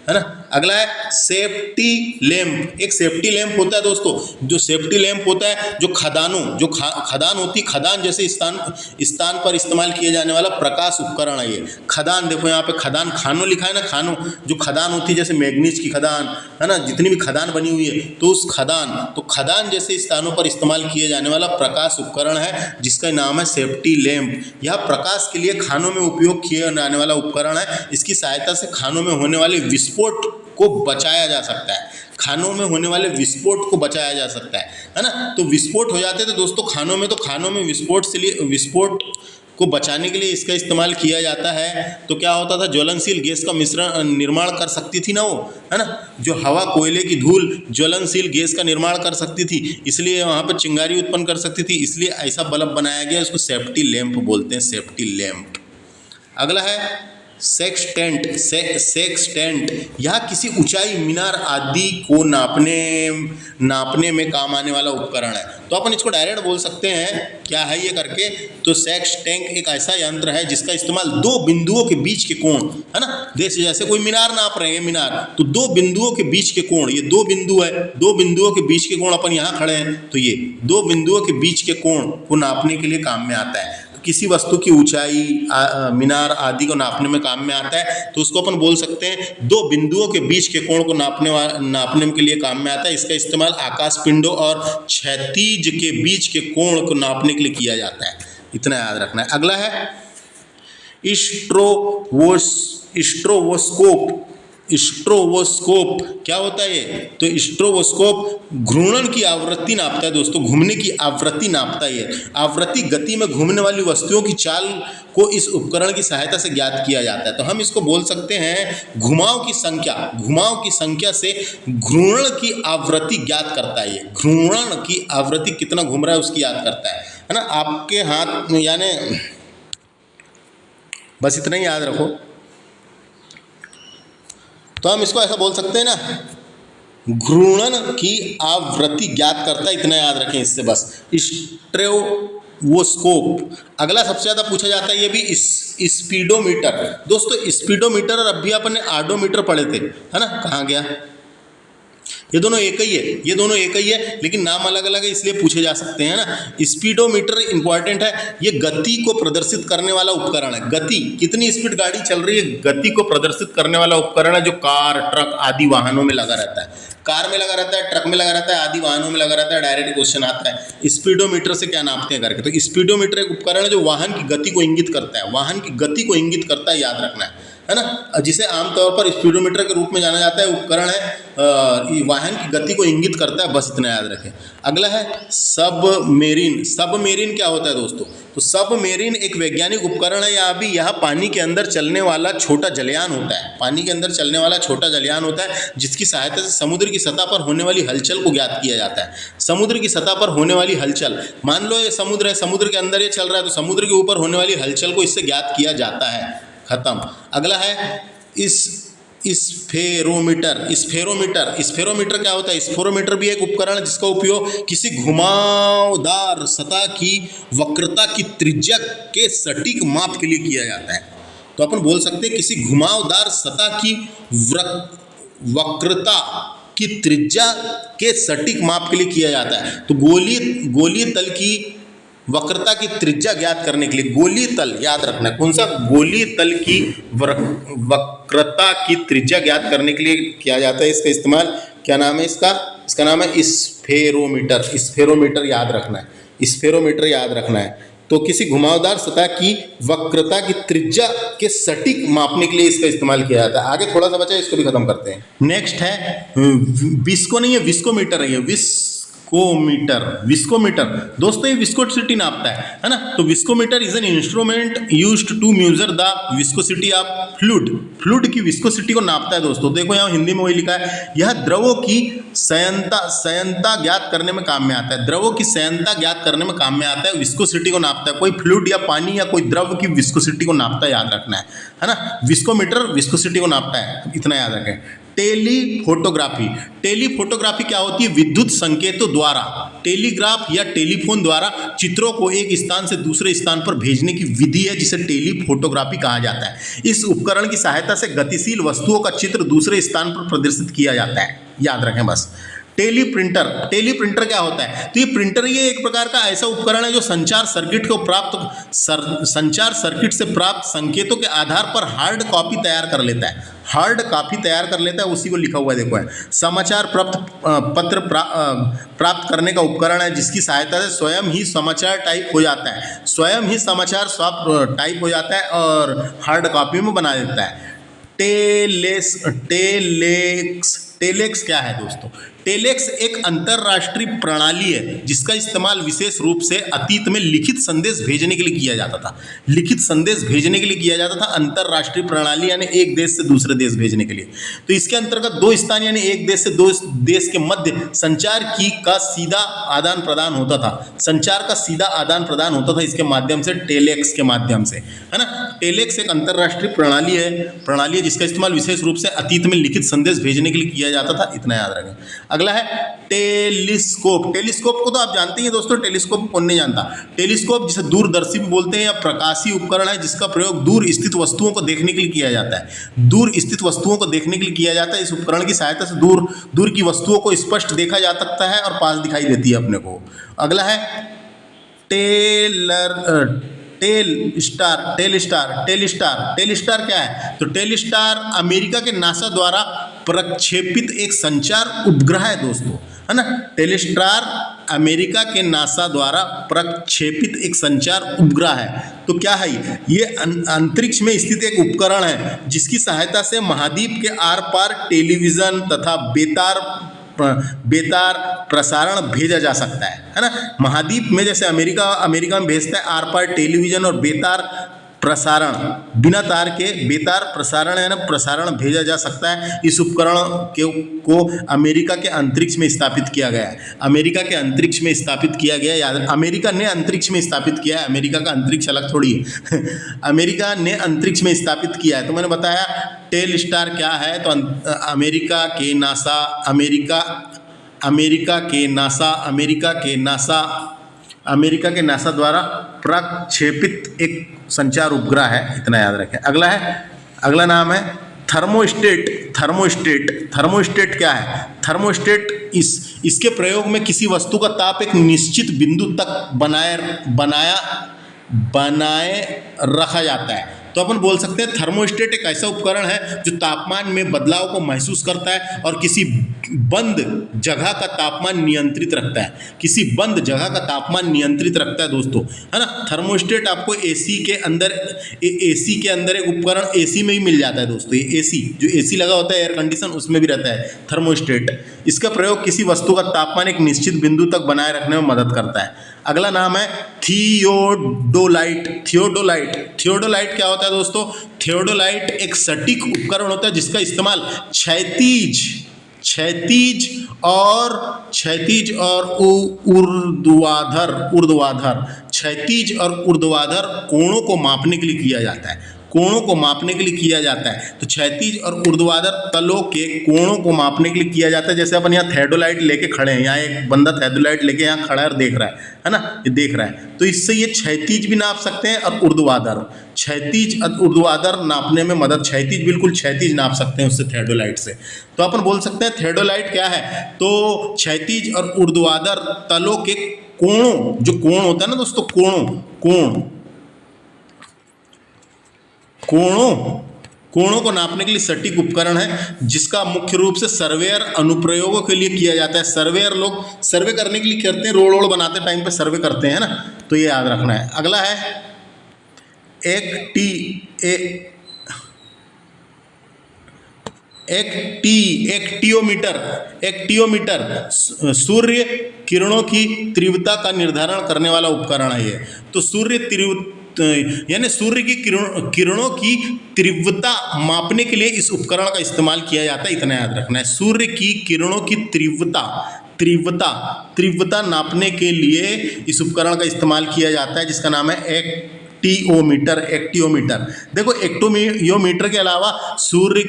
है ना। अगला है सेफ्टी लैंप। एक सेफ्टी लैंप होता है दोस्तों, जो सेफ्टी लैंप होता है जो खदान होती, खदान जैसे स्थान पर इस्तेमाल किए जाने वाला प्रकाश उपकरण है ये। खदान देखो यहाँ पे खदान, खानो लिखा है ना, खानो जो खदान होती है, जैसे मैग्नीज की खदान, है ना, जितनी भी खदान बनी हुई है, तो उस खदान जैसे स्थानों पर इस्तेमाल किए जाने वाला प्रकाश उपकरण है जिसका नाम है सेफ्टी लैंप। यह प्रकाश के लिए खानों में उपयोग किए जाने वाला उपकरण है। इसकी सहायता से खानों में होने वाले विस्फोट को बचाया जा सकता है। खानों में होने वाले विस्फोट को बचाया जा सकता है ना। तो विस्फोट हो जाते थे दोस्तों खानों में, तो खानों में विस्फोट को बचाने के लिए इसका इस्तेमाल किया जाता है। तो क्या होता था, ज्वलनशील गैस का निर्माण कर सकती थी ना वो, है ना, जो हवा, कोयले की धूल ज्वलनशील गैस का निर्माण कर सकती थी, इसलिए वहाँ पर चिंगारी उत्पन्न कर सकती थी, इसलिए ऐसा बल्ब बनाया गया, उसको सेफ्टी लैंप बोलते हैं, सेफ्टी लैंप। अगला है सेक्सटेंट। यह किसी ऊंचाई, मीनार आदि को नापने में काम आने वाला उपकरण है। तो अपन इसको डायरेक्ट बोल सकते हैं क्या है ये करके। तो सेक्सटेंट एक ऐसा यंत्र है जिसका इस्तेमाल दो बिंदुओं के बीच के कोण, है ना, जैसे कोई मीनार नाप रहे हैं, मीनार, तो दो बिंदुओं के बीच के कोण, ये दो बिंदु है, दो बिंदुओं के बीच के कोण, अपन यहाँ खड़े हैं, तो ये दो बिंदुओं के बीच के कोण को नापने के लिए काम में आता है। किसी वस्तु की ऊंचाई, मीनार आदि को नापने में काम में आता है, तो उसको अपन बोल सकते हैं दो बिंदुओं के बीच के कोण को नापने के लिए काम में आता है। इसका इस्तेमाल आकाश पिंडों और क्षैतिज के बीच के कोण को नापने के लिए किया जाता है। इतना याद रखना है। अगला है स्ट्रोबोस्कोप। क्या होता है ये? तो स्ट्रोबोस्कोप घूर्णन की आवृत्ति नापता है दोस्तों, घूमने की आवृत्ति नापता है। आवृत्ति गति में घूमने वाली वस्तुओं की चाल को इस उपकरण की सहायता से ज्ञात किया जाता है। तो हम इसको बोल सकते हैं घुमाव की संख्या से घूर्णन की आवृत्ति ज्ञात करता है। ये घूर्णन की आवृत्ति कितना घूम रहा है उसकी याद करता है ना। आपके हाथ में, यानी बस इतना ही याद रखो। तो हम इसको ऐसा बोल सकते हैं ना, घूर्णन की आवृत्ति ज्ञात करता है, इतना याद रखें इससे बस। वो स्कोप। अगला सबसे ज़्यादा पूछा जाता है ये भी स्पीडोमीटर। दोस्तों स्पीडोमीटर और अभी अपन ने आडोमीटर पढ़े थे, है ना, कहाँ गया, ये दोनों एक ही है, ये दोनों एक ही है लेकिन नाम अलग अलग है इसलिए पूछे जा सकते हैं ना। स्पीडोमीटर इंपॉर्टेंट है, ये गति को प्रदर्शित करने वाला उपकरण है। गति, कितनी स्पीड गाड़ी चल रही है, गति को प्रदर्शित करने वाला उपकरण है जो कार, ट्रक आदि वाहनों में लगा रहता है। कार में लगा रहता है, ट्रक में लगा रहता है, आदि वाहनों में लगा रहता है। डायरेक्ट क्वेश्चन आता है स्पीडोमीटर से क्या नापते हैं करके। तो स्पीडोमीटर एक उपकरण है जो वाहन की गति को इंगित करता है, वाहन की गति को इंगित करता है, याद रखना है ना। जिसे आमतौर पर स्पीडोमीटर के रूप में जाना जाता है, उपकरण है वाहन की गति को इंगित करता है, बस इतना याद रखें। अगला है सबमेरीन। सबमेरीन क्या होता है दोस्तों, तो सबमेरीन एक वैज्ञानिक उपकरण है, या भी यह पानी के अंदर चलने वाला छोटा जलयान होता है। पानी के अंदर चलने वाला छोटा जलयान होता है जिसकी सहायता से समुद्र की सतह पर होने वाली हलचल को ज्ञात किया जाता है। समुद्र की सतह पर होने वाली हलचल, मान लो ये समुद्र है, समुद्र के अंदर ये चल रहा है, तो समुद्र के ऊपर होने वाली हलचल को इससे ज्ञात किया जाता है। खत्म। अगला है स्फेरोमीटर। स्फेरोमीटर क्या होता है, स्फेरोमीटर भी एक उपकरण है जिसका उपयोग किसी घुमावदार सतह की वक्रता की त्रिज्या के सटीक माप के लिए किया जाता है। तो अपन बोल सकते हैं किसी घुमावदार सतह की वक्रता की त्रिज्या के सटीक माप के लिए किया जाता है। तो गोलीय तल की वक्रता की त्रिज्या ज्ञात करने के लिए, गोलीय तल याद रखना है, कौन सा, गोलीय तल की वक्रता की त्रिज्या ज्ञात करने के लिए किया जाता है इसका इस्तेमाल। क्या नाम है इसका नाम है स्फेरोमीटर। स्फेरोमीटर याद रखना है, स्फेरोमीटर याद रखना है। तो किसी घुमावदार सतह की वक्रता की त्रिज्या के सटीक मापने के लिए इसका इस्तेमाल किया जाता है। आगे थोड़ा सा बचा है, इसको भी खत्म करते हैं। नेक्स्ट है विस्को नहीं है, विस्कोमीटर है, विस्कोमीटर। दोस्तों ये विस्कोसिटी नापता है ना। तो viscometer is an instrument used to measure the viscosity of fluid की विस्कोसिटी को नापता है। दोस्तों देखो यहाँ हिंदी में वही लिखा है, यह द्रवों की संयंता ज्ञात करने में काम में आता है। द्रवों की संयंता ज्ञात करने में काम में आता है, विस्कोसिटी को नापता है। कोई फ्लूइड या पानी या कोई द्रव की विस्कोसिटी को नापता है, याद रखना है ना। विस्कोमीटर विस्कोसिटी को नापता है, इतना याद रखें। टेलीफोटोग्राफी क्या होती है, विद्युत संकेतों द्वारा, टेलीग्राफ या टेलीफोन द्वारा चित्रों को एक स्थान से दूसरे स्थान पर भेजने की विधि है जिसे टेलीफोटोग्राफी कहा जाता है। इस उपकरण की सहायता से गतिशील वस्तुओं का चित्र दूसरे स्थान पर प्रदर्शित किया जाता है, याद रखें बस। टेलीप्रिंटर क्या होता है, तो ये प्रिंटर ये एक प्रकार का ऐसा उपकरण है जो संचार सर्किट से प्राप्त संकेतों के आधार पर हार्ड कॉपी तैयार कर लेता है, उसी को लिखा हुआ है, देखो है। समाचार पत्र प्राप्त करने का उपकरण है जिसकी सहायता से स्वयं ही समाचार टाइप हो जाता है, और हार्ड कॉपी में बना देता है। टेलेक्स क्या है दोस्तों, टेलेक्स एक अंतरराष्ट्रीय प्रणाली है जिसका इस्तेमाल विशेष रूप से अतीत में लिखित संदेश भेजने के लिए किया जाता था। अंतरराष्ट्रीय प्रणाली यानी एक देश से दूसरे देश भेजने के लिए। तो इसके अंतर्गत दो स्थान यानी एक देश से दो देश के मध्य संचार का सीधा आदान प्रदान होता था, इसके माध्यम से, टेलेक्स के माध्यम से, है ना। टेलेक्स एक अंतरराष्ट्रीय प्रणाली है जिसका इस्तेमाल विशेष रूप से अतीत में लिखित संदेश भेजने के लिए किया जाता था, इतना याद रखें। अगला है टेलीस्कोप को तो आप जानते ही दोस्तों, टेलीस्कोप कौन नहीं जानता। टेलीस्कोप जिसे दूरदर्शी भी बोलते हैं या प्रकाशीय उपकरण है जिसका प्रयोग दूर स्थित वस्तुओं को देखने के लिए किया जाता है। इस उपकरण की सहायता से दूर की वस्तुओं को स्पष्ट देखा जा सकता है और पास दिखाई देती है अपने को। अगला है टेलस्टार क्या है, तो टेलस्टार अमेरिका के नासा द्वारा प्रक्षेपित एक संचार उपग्रह है दोस्तों, है ना। टेलस्टार अमेरिका के नासा द्वारा प्रक्षेपित एक संचार उपग्रह है। तो क्या है ये अंतरिक्ष में स्थित एक उपकरण है जिसकी सहायता से महाद्वीप के आर पार टेलीविजन तथा बेतार प्रसारण भेजा जा सकता है ना। महाद्वीप में जैसे अमेरिका में भेजता है आर पार टेलीविजन और बेतार प्रसारण, बिना तार के बेतार प्रसारण है ना, प्रसारण भेजा जा सकता है। इस उपकरण को अमेरिका के अंतरिक्ष में स्थापित किया गया है। अमेरिका ने अंतरिक्ष में स्थापित किया है, अमेरिका का अंतरिक्ष अलग थोड़ी है। अमेरिका ने अंतरिक्ष में स्थापित किया है। तो मैंने बताया टेलस्टार क्या है, तो अमेरिका के नासा अमेरिका के नासा द्वारा प्रक्षेपित एक संचार उपग्रह है, इतना याद रखें। अगला नाम है थर्मोस्टेट। थर्मोस्टेट क्या है? थर्मोस्टेट इसके प्रयोग में किसी वस्तु का ताप एक निश्चित बिंदु तक बनाए रखा जाता है। तो अपन बोल सकते हैं थर्मोस्टेट एक ऐसा उपकरण है जो तापमान में बदलाव को महसूस करता है और किसी बंद जगह का तापमान नियंत्रित रखता है। किसी बंद जगह का तापमान नियंत्रित रखता है दोस्तों, है ना। थर्मोस्टेट आपको एसी के अंदर एक उपकरण एसी में ही मिल जाता है दोस्तों। ये एसी जो एसी लगा होता है एयर कंडीशन, उसमें भी रहता है थर्मोस्टेट। इसका प्रयोग किसी वस्तु का तापमान एक निश्चित बिंदु तक बनाए रखने में मदद करता है। अगला नाम है थियोडोलाइट। थियोडोलाइट क्या होता है दोस्तों? थियोडोलाइट एक सटीक उपकरण होता है जिसका इस्तेमाल क्षैतिज और ऊर्ध्वाधर कोणों को मापने के लिए किया जाता है। तो क्षैतिज और ऊर्ध्वाधर तलों के कोणों को मापने के लिए किया जाता है। जैसे अपन यहाँ थियोडोलाइट लेके खड़े हैं, यहाँ एक बंदा थियोडोलाइट लेके यहाँ खड़ा है और देख रहा है ना, ये देख रहा है। तो इससे ये क्षैतिज भी नाप सकते हैं और ऊर्ध्वाधर। क्षैतिज और ऊर्ध्वाधर नापने में मदद, बिल्कुल क्षैतिज नाप सकते हैं उससे, थियोडोलाइट से। तो अपन बोल सकते हैं थियोडोलाइट क्या है? तो क्षैतिज और ऊर्ध्वाधर तलों के कोणों, जो कोण होता है ना दोस्तों, कोणों को नापने के लिए सटीक उपकरण है जिसका मुख्य रूप से सर्वेयर अनुप्रयोगों के लिए किया जाता है। सर्वेयर लोग सर्वे करने के लिए करते हैं, रोड बनाते टाइम पे सर्वे करते हैं ना, तो ये याद रखना है। अगला है एक्टियोमीटर। सूर्य किरणों की तीव्रता का निर्धारण करने वाला उपकरण है ये। तो सूर्य की किरणों की तीव्रता मापने के लिए इस उपकरण का इस्तेमाल किया जाता है, इतना याद रखना है। सूर्य की किरणों की तीव्रता नापने के लिए इस उपकरण का इस्तेमाल किया जाता है जिसका नाम है एक्टियोमीटर। देखो एक्टियोमीटर के अलावा सूर्य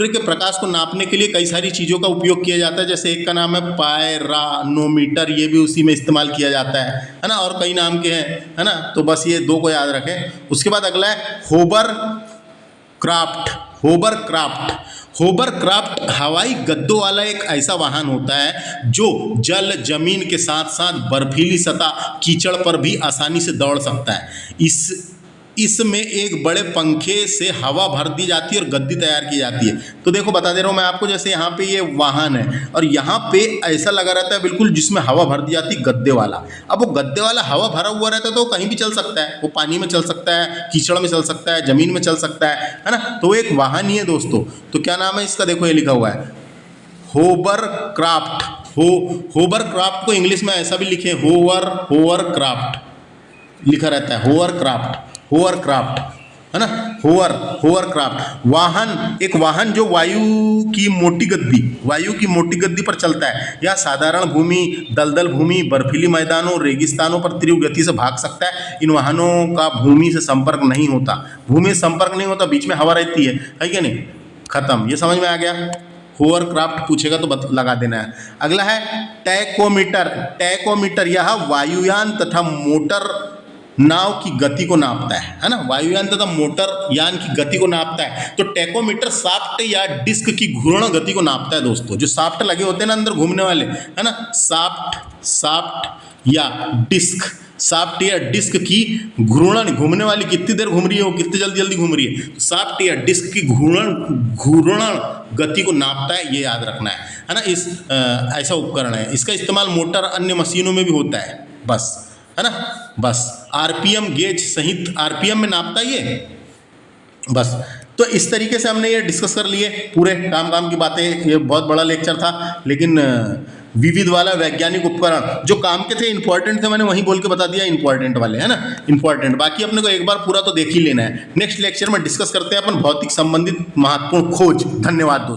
के प्रकाश को नापने के लिए कई सारी चीज़ों का उपयोग किया जाता है। जैसे एक का नाम है पायरानोमीटर, ये भी उसी में इस्तेमाल किया जाता है ना, और कई नाम के हैं, है ना। तो बस ये दो को याद रखें। उसके बाद अगला है होवरक्राफ्ट हवाई गद्दों वाला एक ऐसा वाहन होता है जो जल, जमीन के साथ साथ बर्फीली सतह, कीचड़ पर भी आसानी से दौड़ सकता है। इसमें एक बड़े पंखे से हवा भर दी जाती है और गद्दी तैयार की जाती है। तो देखो बता दे रहा हूँ मैं आपको, जैसे यहाँ पे ये वाहन है और यहाँ पे ऐसा लगा रहता है बिल्कुल जिसमें हवा भर दी जाती है, गद्दे वाला। अब वो गद्दे वाला हवा भरा हुआ रहता है तो कहीं भी चल सकता है, वो पानी में चल सकता है, कीचड़ में चल सकता है, जमीन में चल सकता है ना। तो एक वाहन ही है दोस्तों। तो क्या नाम है इसका? देखो ये लिखा हुआ है होवरक्राफ्ट। होवरक्राफ्ट को इंग्लिश में ऐसा भी लिखे, होवरक्राफ्ट लिखा रहता है, होवरक्राफ्ट, है ना। होवरक्राफ्ट एक वाहन जो वायु की मोटी गद्दी पर चलता है। यह साधारण भूमि, दलदल भूमि, बर्फीली मैदानों, रेगिस्तानों पर तीव्र गति से भाग सकता है। इन वाहनों का भूमि से संपर्क नहीं होता, बीच में हवा रहती है क्या नहीं? खत्म। ये समझ में आ गया? होवरक्राफ्ट पूछेगा तो लगा देना है। अगला है टैकोमीटर। यह वायुयान तथा मोटर नाव की गति को नापता है ना। वायुयान तथा मोटर यान की गति को नापता है। तो टैकोमीटर शाफ्ट या डिस्क की घूर्णन गति को नापता है दोस्तों। जो शाफ्ट लगे होते हैं ना अंदर घूमने वाले, है ना, शाफ्ट या डिस्क की घूर्णन, घूमने वाली कितनी देर घूम रही है, वो कितनी जल्दी घूम रही है। तो शाफ्ट या डिस्क की घूर्णन गति को नापता है, ये याद रखना है ना। ऐसा उपकरण है। इसका इस्तेमाल मोटर अन्य मशीनों में भी होता है, बस, है ना। बस आरपीएम गेज सहित आरपीएम में नापता है ये, बस। तो इस तरीके से हमने ये डिस्कस कर लिए पूरे काम की बातें। ये बहुत बड़ा लेक्चर था, लेकिन विविध वाला वैज्ञानिक उपकरण जो काम के थे, इंपॉर्टेंट थे, मैंने वहीं बोल के बता दिया इंपॉर्टेंट वाले, है ना, इंपॉर्टेंट। बाकी अपने को एक बार पूरा तो देख ही लेना है। नेक्स्ट लेक्चर में डिस्कस करते हैं अपन भौतिक संबंधित महत्वपूर्ण खोज। धन्यवाद दोस्तों।